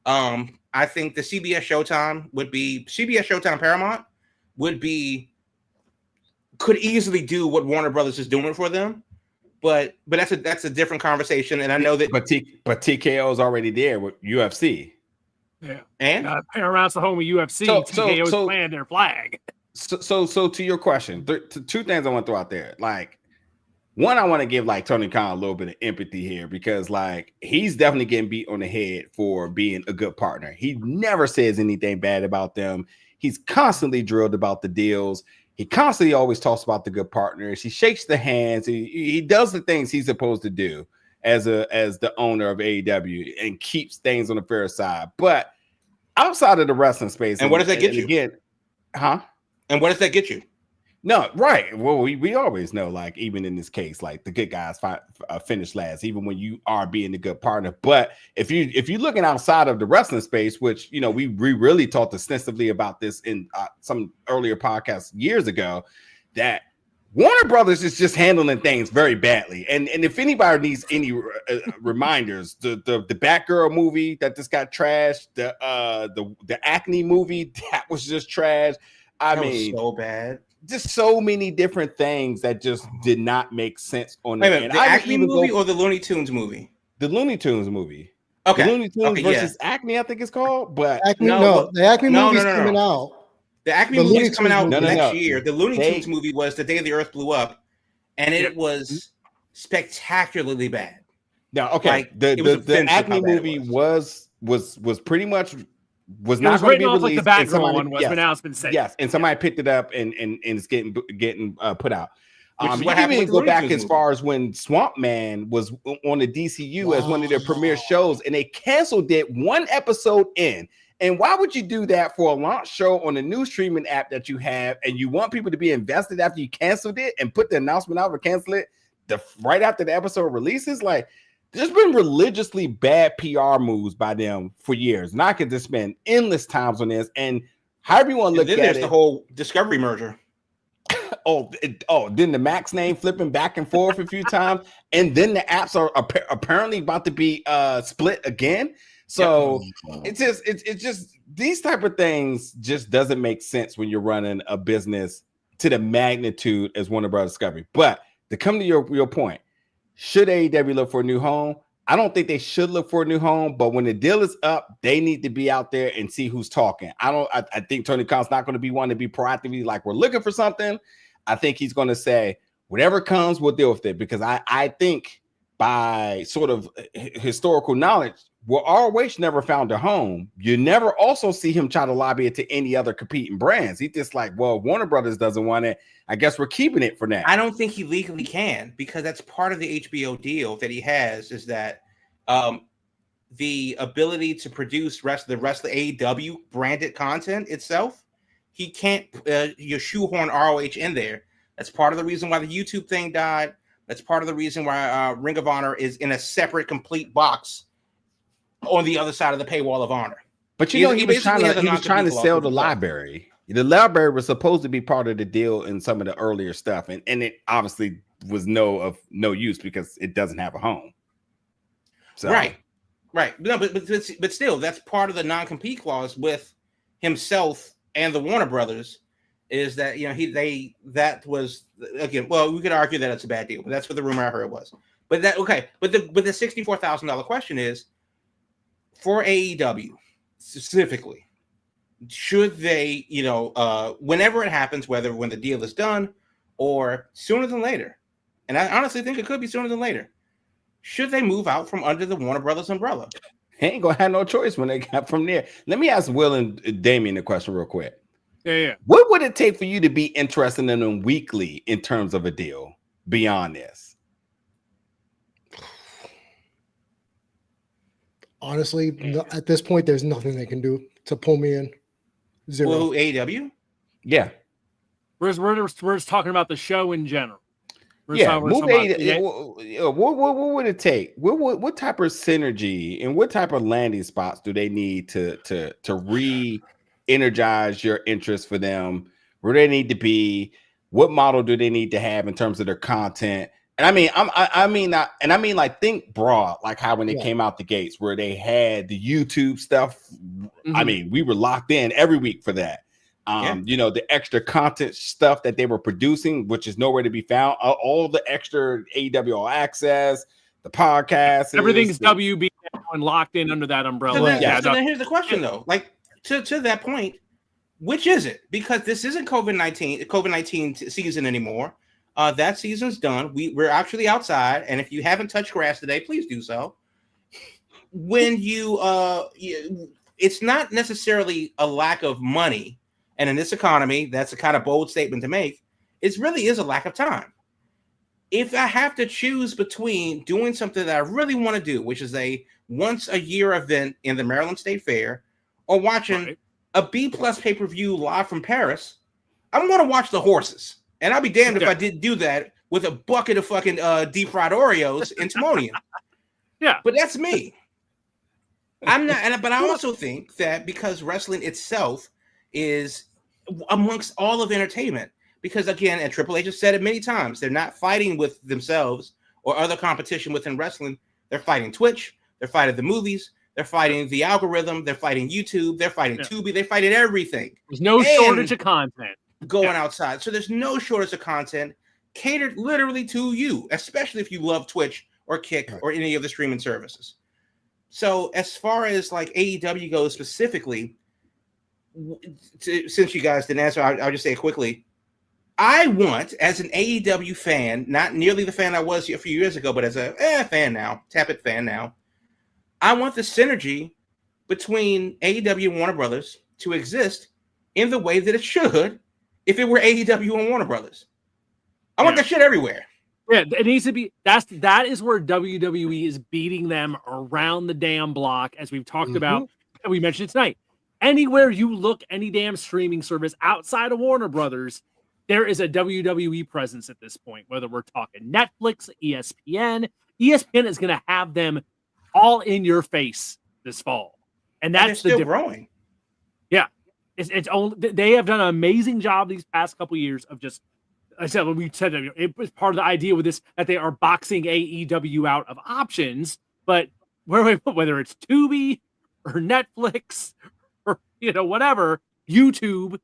I think the CBS Showtime Paramount could easily do what Warner Brothers is doing for them. But that's a different conversation. And I know that, but TKO is already there with UFC. Yeah, and Paramount's the home of UFC. TKO's playing their flag. So to your question, 2 things I want to throw out there. Like, one, I want to give like Tony Khan a little bit of empathy here, because like he's definitely getting beat on the head for being a good partner. He never says anything bad about them. He's constantly drilled about the deals. He constantly always talks about the good partners. He shakes the hands. He does the things he's supposed to do as the owner of AEW, and keeps things on the fair side. But outside of the wrestling space, and what does that get you? Again, huh? And what does that get you? No, right. Well, we always know, like, even in this case, like the good guys finish last, even when you are being the good partner. But if you're looking outside of the wrestling space, which we really talked extensively about this in some earlier podcasts years ago, that Warner Brothers is just handling things very badly. And if anybody needs any reminders, the Batgirl movie that just got trashed, the Acne movie that was just trash. I mean, was so bad. Just so many different things that just did not make sense on the Acme movie or the Looney Tunes movie? The Looney Tunes movie. Okay. The Looney Tunes versus Acme, I think it's called. But Acme, the Acme movie's coming out. The Acme movie's coming out next year. The Looney Tunes movie was The Day the Earth Blew Up, and it was spectacularly bad. No, okay. The Acme movie was pretty much was not going to be released. Like the Batgirl one was, but now it's been saved. Yes, and somebody picked it up and it's getting put out. You can even go back as far as when Swamp Man was on the DCU as one of their premiere shows, and they canceled it one episode in. And why would you do that for a launch show on a new streaming app that you have, and you want people to be invested after you canceled it and put the announcement out or cancel it right after the episode releases? Like, there's been religiously bad PR moves by them for years. And I could just spend endless times on this. And however you want to look at it. There's the whole Discovery merger. Then the Max name flipping back and forth a few times. And then the apps are apparently about to be split again. So it's just these type of things just doesn't make sense when you're running a business to the magnitude as Warner Bros. Discovery. But to come to your point, should AEW look for a new home? I don't think they should look for a new home, but when the deal is up, they need to be out there and see who's talking. I think Tony Khan's not going to be one to be proactively like, we're looking for something. I think he's going to say, whatever comes, we'll deal with it. Because I think by sort of historical knowledge, well, ROH never found a home. You never also see him try to lobby it to any other competing brands. He's just like, well, Warner Brothers doesn't want it. I guess we're keeping it for now. I don't think he legally can, because that's part of the HBO deal that he has, is that the ability to produce the rest of AEW branded content itself. He can't shoehorn ROH in there. That's part of the reason why the YouTube thing died. That's part of the reason why Ring of Honor is in a separate, complete box on the other side of the paywall of Honor. But he was trying to sell the library. The library was supposed to be part of the deal in some of the earlier stuff, and it obviously was no use because it doesn't have a home. So. Right. No, but still, that's part of the non-compete clause with himself and the Warner Brothers, is that that was, again, well, we could argue that it's a bad deal, but that's what the rumor I heard was. But the $64,000 question is, for AEW specifically, should they, whenever it happens, whether when the deal is done or sooner than later, and I honestly think it could be sooner than later, should they move out from under the Warner Brothers umbrella? They ain't gonna have no choice when they got from there. Let me ask Will and Damien a question real quick. Yeah. What would it take for you to be interested in them weekly in terms of a deal beyond this? Honestly, at this point, there's nothing they can do to pull me in. Zero. Well, AEW? Yeah. We're just talking about the show in general. Move what would it take? What type of synergy and what type of landing spots do they need to re-energize your interest for them? Where they need to be? What model do they need to have in terms of their content? And I mean, like, think broad, like how when they came out the gates, where they had the YouTube stuff. Mm-hmm. I mean, we were locked in every week for that. The extra content stuff that they were producing, which is nowhere to be found. All the extra AEW All Access, the podcast, everything's WB and locked in under that umbrella. So then here's the question, though. Like, to that point, which is it? Because this isn't COVID-19 season anymore. That season's done. We're actually outside, and if you haven't touched grass today, please do so. When it's not necessarily a lack of money. And in this economy, that's a kind of bold statement to make. It really is a lack of time. If I have to choose between doing something that I really want to do, which is a once a year event in the Maryland State Fair, or watching a B+ pay-per-view live from Paris, I'm going to watch the horses. And I'll be damned if I didn't do that with a bucket of fucking deep fried Oreos in Timonium. Yeah. But that's me. I'm not, but I also think that because wrestling itself is amongst all of entertainment, because again, and Triple H has said it many times, they're not fighting with themselves or other competition within wrestling. They're fighting Twitch, they're fighting the movies, they're fighting the algorithm, they're fighting YouTube, they're fighting Tubi, they're fighting everything. There's no shortage of content going outside. So there's no shortage of content catered literally to you, especially if you love Twitch or Kick or any of the streaming services. So as far as like AEW goes specifically, since you guys didn't answer, I'll just say it quickly. I want, as an AEW fan, not nearly the fan I was a few years ago, but as a fan now, tap-it fan now, I want the synergy between AEW and Warner Brothers to exist in the way that it should if it were AEW and Warner Brothers. I want that shit everywhere. Yeah, it needs to be. That is where WWE is beating them around the damn block, as we've talked about, and we mentioned it tonight. Anywhere you look, any damn streaming service outside of Warner Brothers, there is a WWE presence at this point. Whether we're talking Netflix, ESPN is going to have them all in your face this fall, and that's still growing. Yeah, it's only they have done an amazing job these past couple years of just. I said when we said it was part of the idea with this that they are boxing AEW out of options, but whether it's Tubi or Netflix or whatever, YouTube,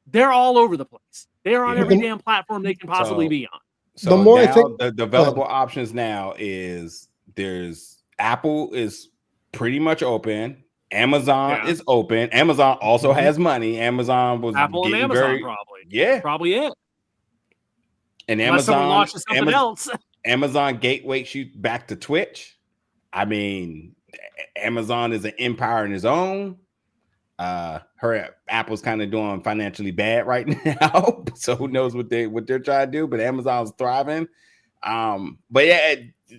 they're all over the place. They're on every damn platform they can possibly be on. So the more now, I think the available options now is there's Apple is pretty much open. Amazon is open. Amazon also has money. Amazon was Apple and Amazon probably it. And Amazon gateways you back to Twitch. I mean, Amazon is an empire in its own. Apple's kind of doing financially bad right now, so who knows what they're trying to do. But Amazon's thriving. But yeah,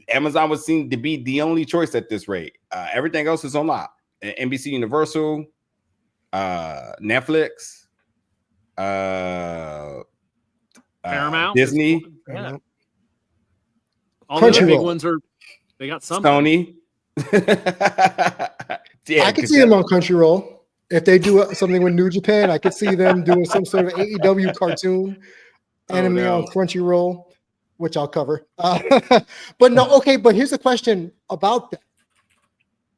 Amazon would seem to be the only choice at this rate. Everything else is on lock. NBC Universal, Netflix, Paramount, Disney, all the other big ones they got something. Sony. I could see them on Crunchyroll if they do something with New Japan. I could see them doing some sort of AEW cartoon anime on Crunchyroll, which I'll cover. But no, okay. But here's a question about that.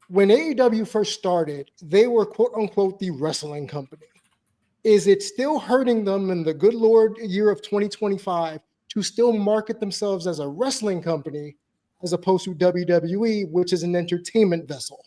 When AEW first started, they were quote unquote the wrestling company. Is it still hurting them in the good Lord year of 2025 to still market themselves as a wrestling company as opposed to WWE, which is an entertainment vessel?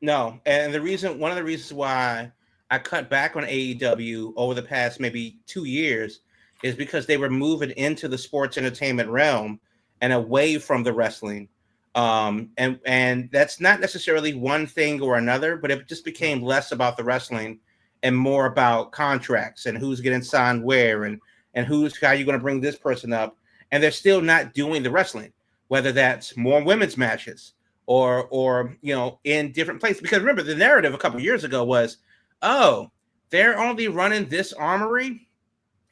No. And one of the reasons why I cut back on AEW over the past maybe 2 years is because they were moving into the sports entertainment realm and away from the wrestling. And that's not necessarily one thing or another, but it just became less about the wrestling and more about contracts and who's getting signed where and how you're going to bring this person up. And they're still not doing the wrestling, whether that's more women's matches or in different places. Because remember, the narrative a couple of years ago was, oh, they're only running this armory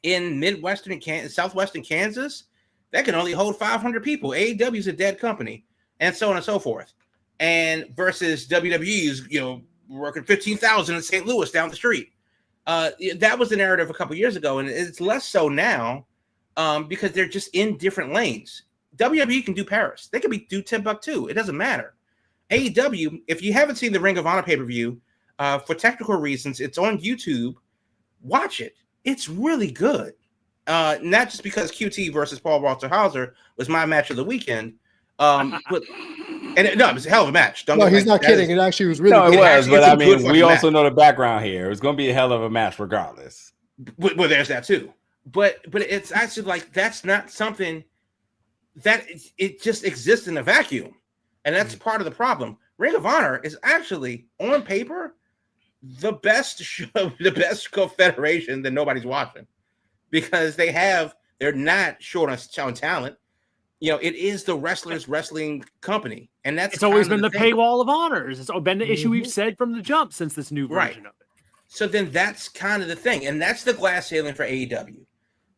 in southwestern Kansas. That can only hold 500 people. AEW is a dead company, and so on and so forth. And versus WWE's, working 15,000 in St. Louis down the street. That was the narrative a couple years ago, and it's less so now because they're just in different lanes. WWE can do Paris. They can do Timbuktu. It doesn't matter. AEW, if you haven't seen the Ring of Honor pay-per-view, for technical reasons, it's on YouTube. Watch it. It's really good. Not just because QT versus Paul Walter Hauser was my match of the weekend, but it was a hell of a match. He's not kidding. It actually was really good. It was, but I mean, we also know the background here. It's going to be a hell of a match regardless. Well, there's that too. But it's actually like that's not something that it just exists in a vacuum, and that's part of the problem. Ring of Honor is actually on paper the best show, the best federation that nobody's watching because they're not short on talent. It is the wrestlers' wrestling company, and it's always been the paywall of honors. It's been the issue we've said from the jump since this new version of it. So then that's kind of the thing, and that's the glass ceiling for AEW.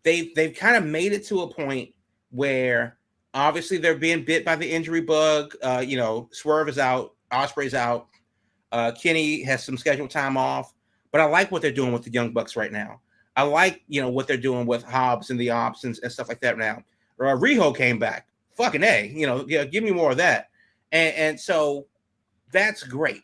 they've kind of made it to a point where obviously they're being bit by the injury bug. Swerve is out, Osprey's out, Kenny has some scheduled time off, but I like what they're doing with the Young Bucks right now. I like what they're doing with Hobbs and the Ops and stuff like that now. Riho came back, fucking A, give me more of that, and so that's great.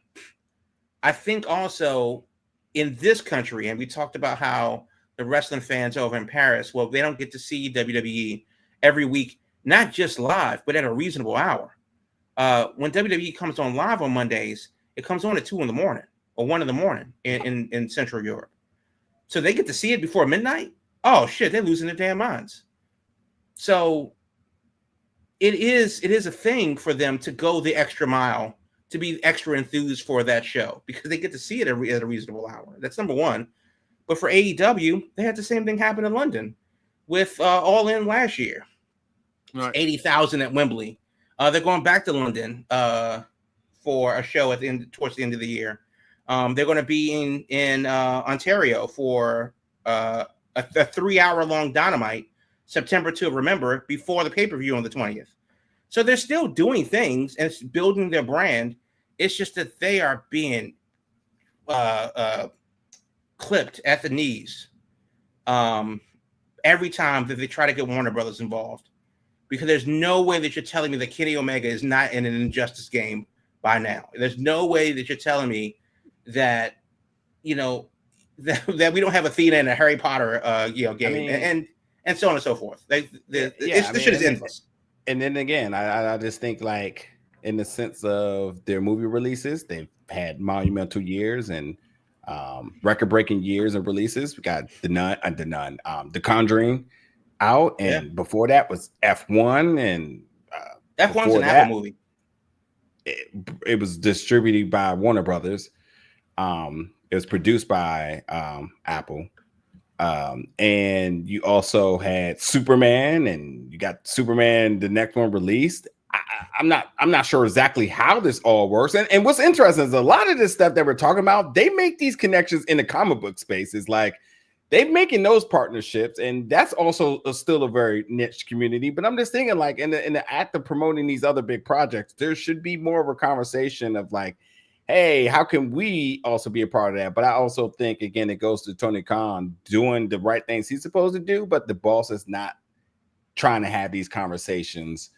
I think also in this country, and we talked about how the wrestling fans over in Paris, well, they don't get to see WWE every week, not just live, but at a reasonable hour. When WWE comes on live on Mondays, it comes on at 2 a.m. or 1 a.m. in Central Europe. So they get to see it before midnight? Oh, shit, they're losing their damn minds. So it is a thing for them to go the extra mile, to be extra enthused for that show, because they get to see it at a reasonable hour. That's number one. But for AEW, they had the same thing happen in London with All In last year. Right. 80,000 at Wembley. They're going back to London for a show towards the end of the year. They're going to be in Ontario for a 3-hour-long Dynamite, September to remember, before the pay-per-view on the 20th. So they're still doing things, and it's building their brand. It's just that they are being clipped at the knees every time that they try to get Warner Brothers involved. Because there's no way that you're telling me that Kenny Omega is not in an Injustice game by now. There's no way that you're telling me that, that we don't have Athena in a Harry Potter, game, and so on and so forth. This shit is endless. And then again, I just think, like, in the sense of their movie releases, they've had monumental years and record-breaking years of releases. We got The Conjuring out, and before that was F1, and F1's an Apple movie. It was distributed by Warner Brothers. It was produced by Apple. And you also had Superman, and you got Superman, the next one released. I'm not sure exactly how this all works. And what's interesting is a lot of this stuff that we're talking about, they make these connections in the comic book space. It's like they're making those partnerships, and that's also still a very niche community. But I'm just thinking, like, in the act of promoting these other big projects, there should be more of a conversation of like, hey, how can we also be a part of that? But I also think, again, it goes to Tony Khan doing the right things he's supposed to do, but the boss is not trying to have these conversations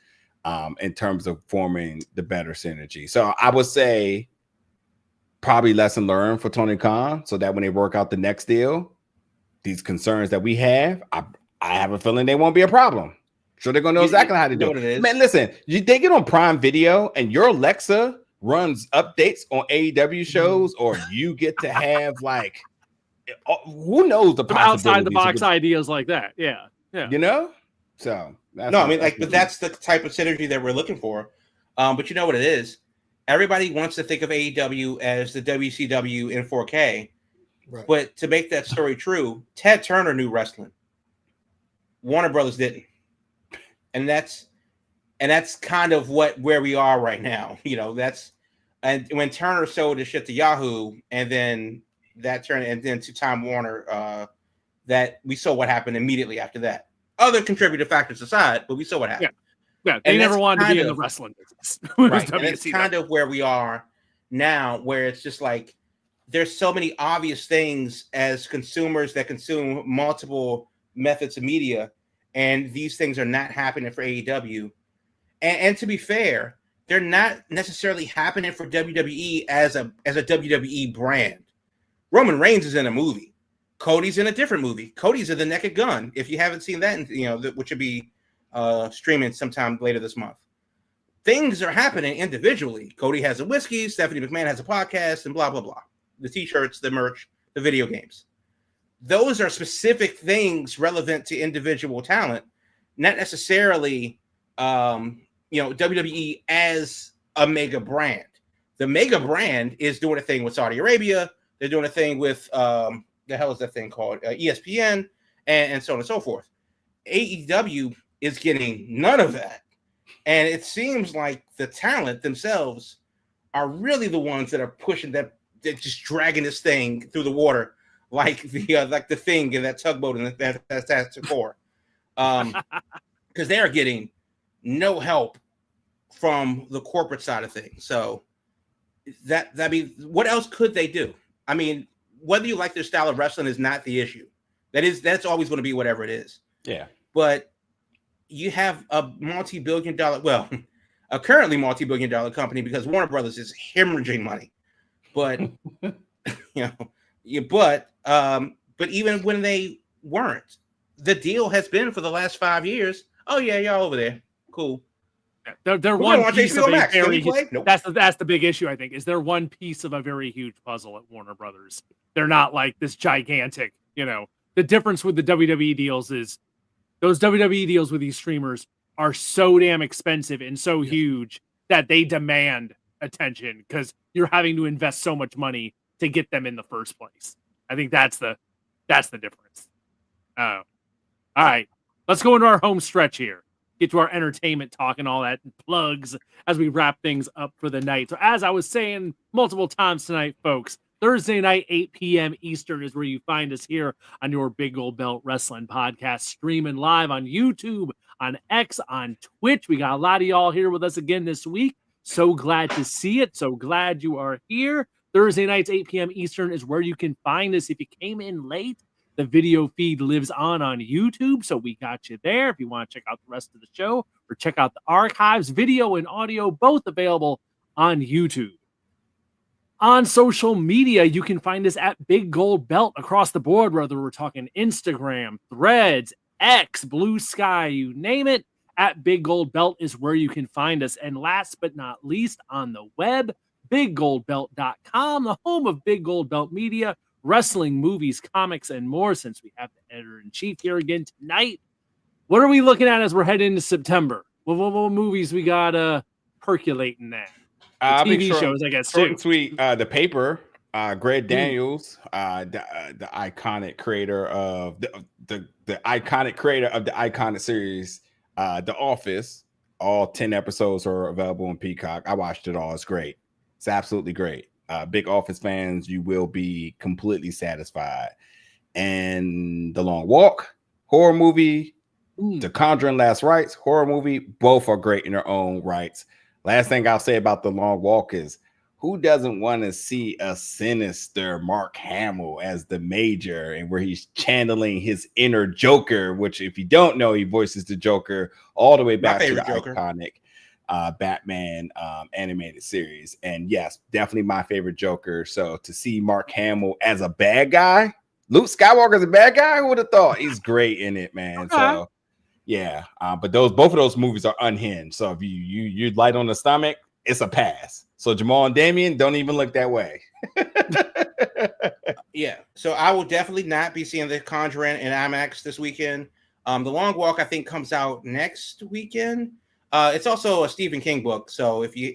in terms of forming the better synergy. So I would say probably lesson learned for Tony Khan, so that when they work out the next deal, these concerns that we have, I have a feeling they won't be a problem. So they're going to know exactly how to do it. Man, listen, they get on Prime Video and your Alexa runs updates on AEW shows, or you get to have, like, who knows the outside the box ideas like that. Yeah. So but that's the type of synergy that we're looking for. But you know what it is? Everybody wants to think of AEW as the WCW in 4K. Right. But to make that story true, Ted Turner knew wrestling. Warner Brothers didn't. And that's kind of where we are right now. And when Turner sold his shit to Yahoo, and then that turned, and then to Time Warner, that we saw what happened immediately after that. Other contributor factors aside, but we saw what happened. Yeah, they never wanted to be in the wrestling business. Right. And it's kind of where we are now, where it's just like there's so many obvious things as consumers that consume multiple methods of media, and these things are not happening for AEW. And to be fair, they're not necessarily happening for WWE as a WWE brand. Roman Reigns is in a movie. Cody's in a different movie. Cody's in The Naked Gun. If you haven't seen that, which will be streaming sometime later this month. Things are happening individually. Cody has a whiskey. Stephanie McMahon has a podcast, and blah, blah, blah. The t-shirts, the merch, the video games. Those are specific things relevant to individual talent, not necessarily WWE as a mega brand. The mega brand is doing a thing with Saudi Arabia. They're doing a thing with the hell is that thing called? ESPN and so on and so forth. AEW is getting none of that. And it seems like the talent themselves are really the ones that are pushing that, they're just dragging this thing through the water like the thing in that tugboat in that's core, because they are getting no help from the corporate side of things. So that means, what else could they do? I mean, whether you like their style of wrestling is not the issue. That's always going to be whatever it is. Yeah. But you have a a currently multi-billion-dollar company, because Warner Brothers is hemorrhaging money. But but even when they weren't, the deal has been for the last 5 years. Oh yeah, y'all over there, cool. They're one piece of Max. Nope. That's the big issue, I think, is they're one piece of a very huge puzzle at Warner Brothers. They're not like this gigantic, the difference with the WWE deals is those WWE deals with these streamers are so damn expensive and so huge that they demand attention because you're having to invest so much money to get them in the first place. I think that's the difference. All right, let's go into our home stretch here. Get to our entertainment talk and all that plugs as we wrap things up for the night. So as I was saying multiple times tonight, folks, Thursday night, 8 p.m. Eastern is where you find us here on your Big Gold Belt Wrestling Podcast, streaming live on YouTube, on X, on Twitch. We got a lot of y'all here with us again this week. So glad to see it. So glad you are here. Thursday nights, 8 p.m. Eastern is where you can find us. If you came in late, the video feed lives on YouTube, so we got you there. If you want to check out the rest of the show or check out the archives, video and audio, both available on YouTube. On social media, you can find us at Big Gold Belt across the board, whether we're talking Instagram, Threads, X, Blue Sky, you name it. At Big Gold Belt is where you can find us. And last but not least, on the web, BigGoldBelt.com, the home of Big Gold Belt Media, wrestling, movies, comics, and more. Since we have the editor-in-chief here again tonight, what are we looking at as we're heading into September? What movies we got percolating there? TV shows, I guess, too. Sweet. The paper, Greg Daniels, the iconic creator of the iconic creator of the iconic series, The Office. All 10 episodes are available on Peacock. I watched it all. It's great. It's absolutely great. Big Office fans, you will be completely satisfied. And The Long Walk, horror movie, The Conjuring Last Rites, horror movie, both are great in their own rights. Last thing I'll say about The Long Walk is, who doesn't want to see a sinister Mark Hamill as the Major, and where he's channeling his inner Joker, which, if you don't know, he voices the Joker all the way back to the iconic Batman animated series. And yes, definitely my favorite Joker. So to see Mark Hamill as a bad guy, Luke Skywalker's a bad guy, who would have thought? He's great in it, man. Okay. So yeah, but both of those movies are unhinged. So if you light on the stomach, it's a pass. So Jamal and Damien, don't even look that way. Yeah, so I will definitely not be seeing The Conjuring in IMAX this weekend. The Long Walk, I think, comes out next weekend. It's also a Stephen King book, so if you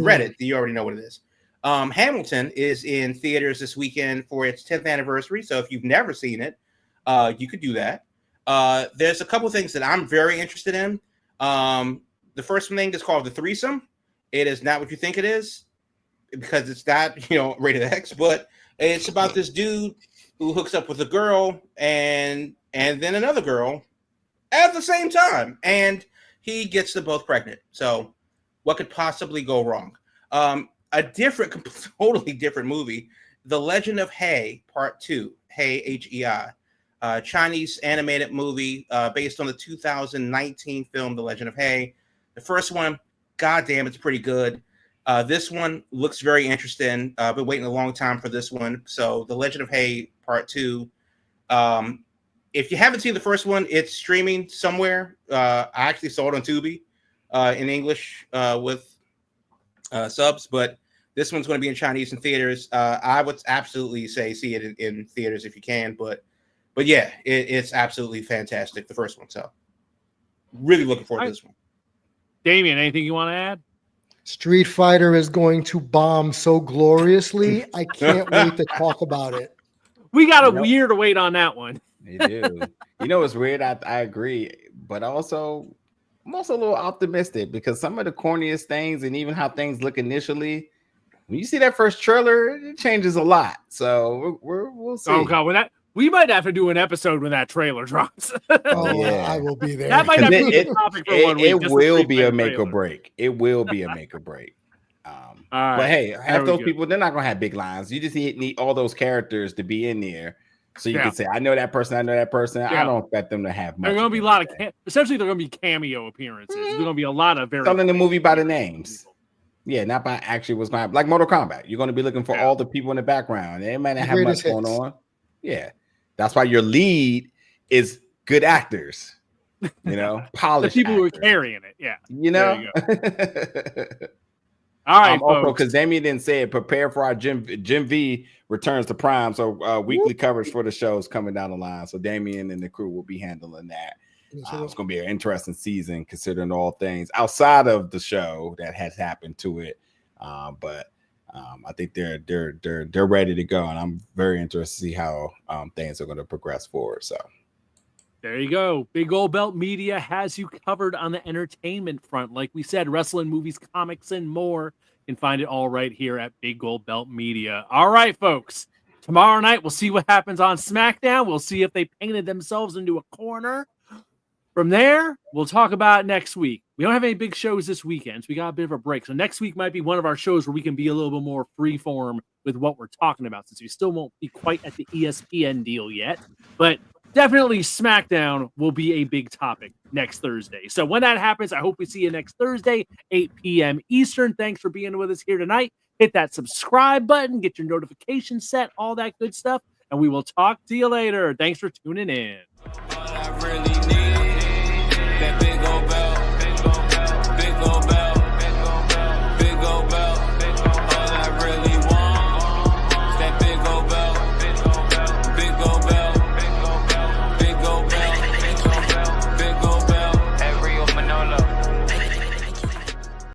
read it, you already know what it is. Hamilton is in theaters this weekend for its 10th anniversary, so if you've never seen it, you could do that. There's a couple things that I'm very interested in. The first thing is called The Threesome. It is not what you think it is, because it's not, rated X, but it's about this dude who hooks up with a girl and then another girl at the same time, and he gets them both pregnant. So what could possibly go wrong? A totally different movie, The Legend of Hei Part 2, Hei, H-E-I, Chinese animated movie based on the 2019 film, The Legend of Hei. The first one, goddamn, it's pretty good. This one looks very interesting. I've been waiting a long time for this one. So The Legend of Hei Part 2. If you haven't seen the first one, it's streaming somewhere. I actually saw it on Tubi in English with subs, but this one's going to be in Chinese in theaters. I would absolutely say see it in theaters if you can, but yeah, it's absolutely fantastic, the first one. So really looking forward to this one. Damien, anything you want to add? Street Fighter is going to bomb so gloriously. I can't wait to talk about it. We got a year to wait on that one. They do. It's weird. I agree, but I'm also a little optimistic, because some of the corniest things and even how things look initially, when you see that first trailer, it changes a lot. So we'll see. Oh God, we might have to do an episode when that trailer drops. I will be there. That might have to be the topic for 1 week. It will be a make or break. It will be a make or break. But hey, half those people, they're not gonna have big lines. You just need all those characters to be in there, so you can say, "I know that person. I know that person." I don't expect them to have much. There's gonna be a lot of essentially they're gonna be cameo appearances. There's gonna be a lot of telling the movie by the names. Yeah, not by actually what's going to happen. Like Mortal Kombat, you're going to be looking for all the people in the background. They might not have much going on. Yeah, that's why your lead is good actors. You know, polished the people actors. who are carrying it. Yeah, you know. All right, also, because Damien didn't say it, prepare for our Jim V returns to Prime. So weekly coverage for the shows coming down the line. So Damien and the crew will be handling that. It's going to be an interesting season considering all things outside of the show that has happened to it. But I think they're ready to go, and I'm very interested to see how things are going to progress forward. So there you go. Big Old Belt Media has you covered on the entertainment front. Like we said, wrestling, movies, comics, and more. You can find it all right here at Big Old Belt Media. All right, folks. Tomorrow night, we'll see what happens on SmackDown. We'll see if they painted themselves into a corner. From there, we'll talk about next week. We don't have any big shows this weekend, so we got a bit of a break. So next week might be one of our shows where we can be a little bit more freeform with what we're talking about, since we still won't be quite at the ESPN deal yet. But definitely SmackDown will be a big topic next Thursday. So when that happens, I hope we see you next Thursday, 8 p.m. Eastern. Thanks for being with us here tonight. Hit that subscribe button, get your notifications set, all that good stuff. And we will talk to you later. Thanks for tuning in.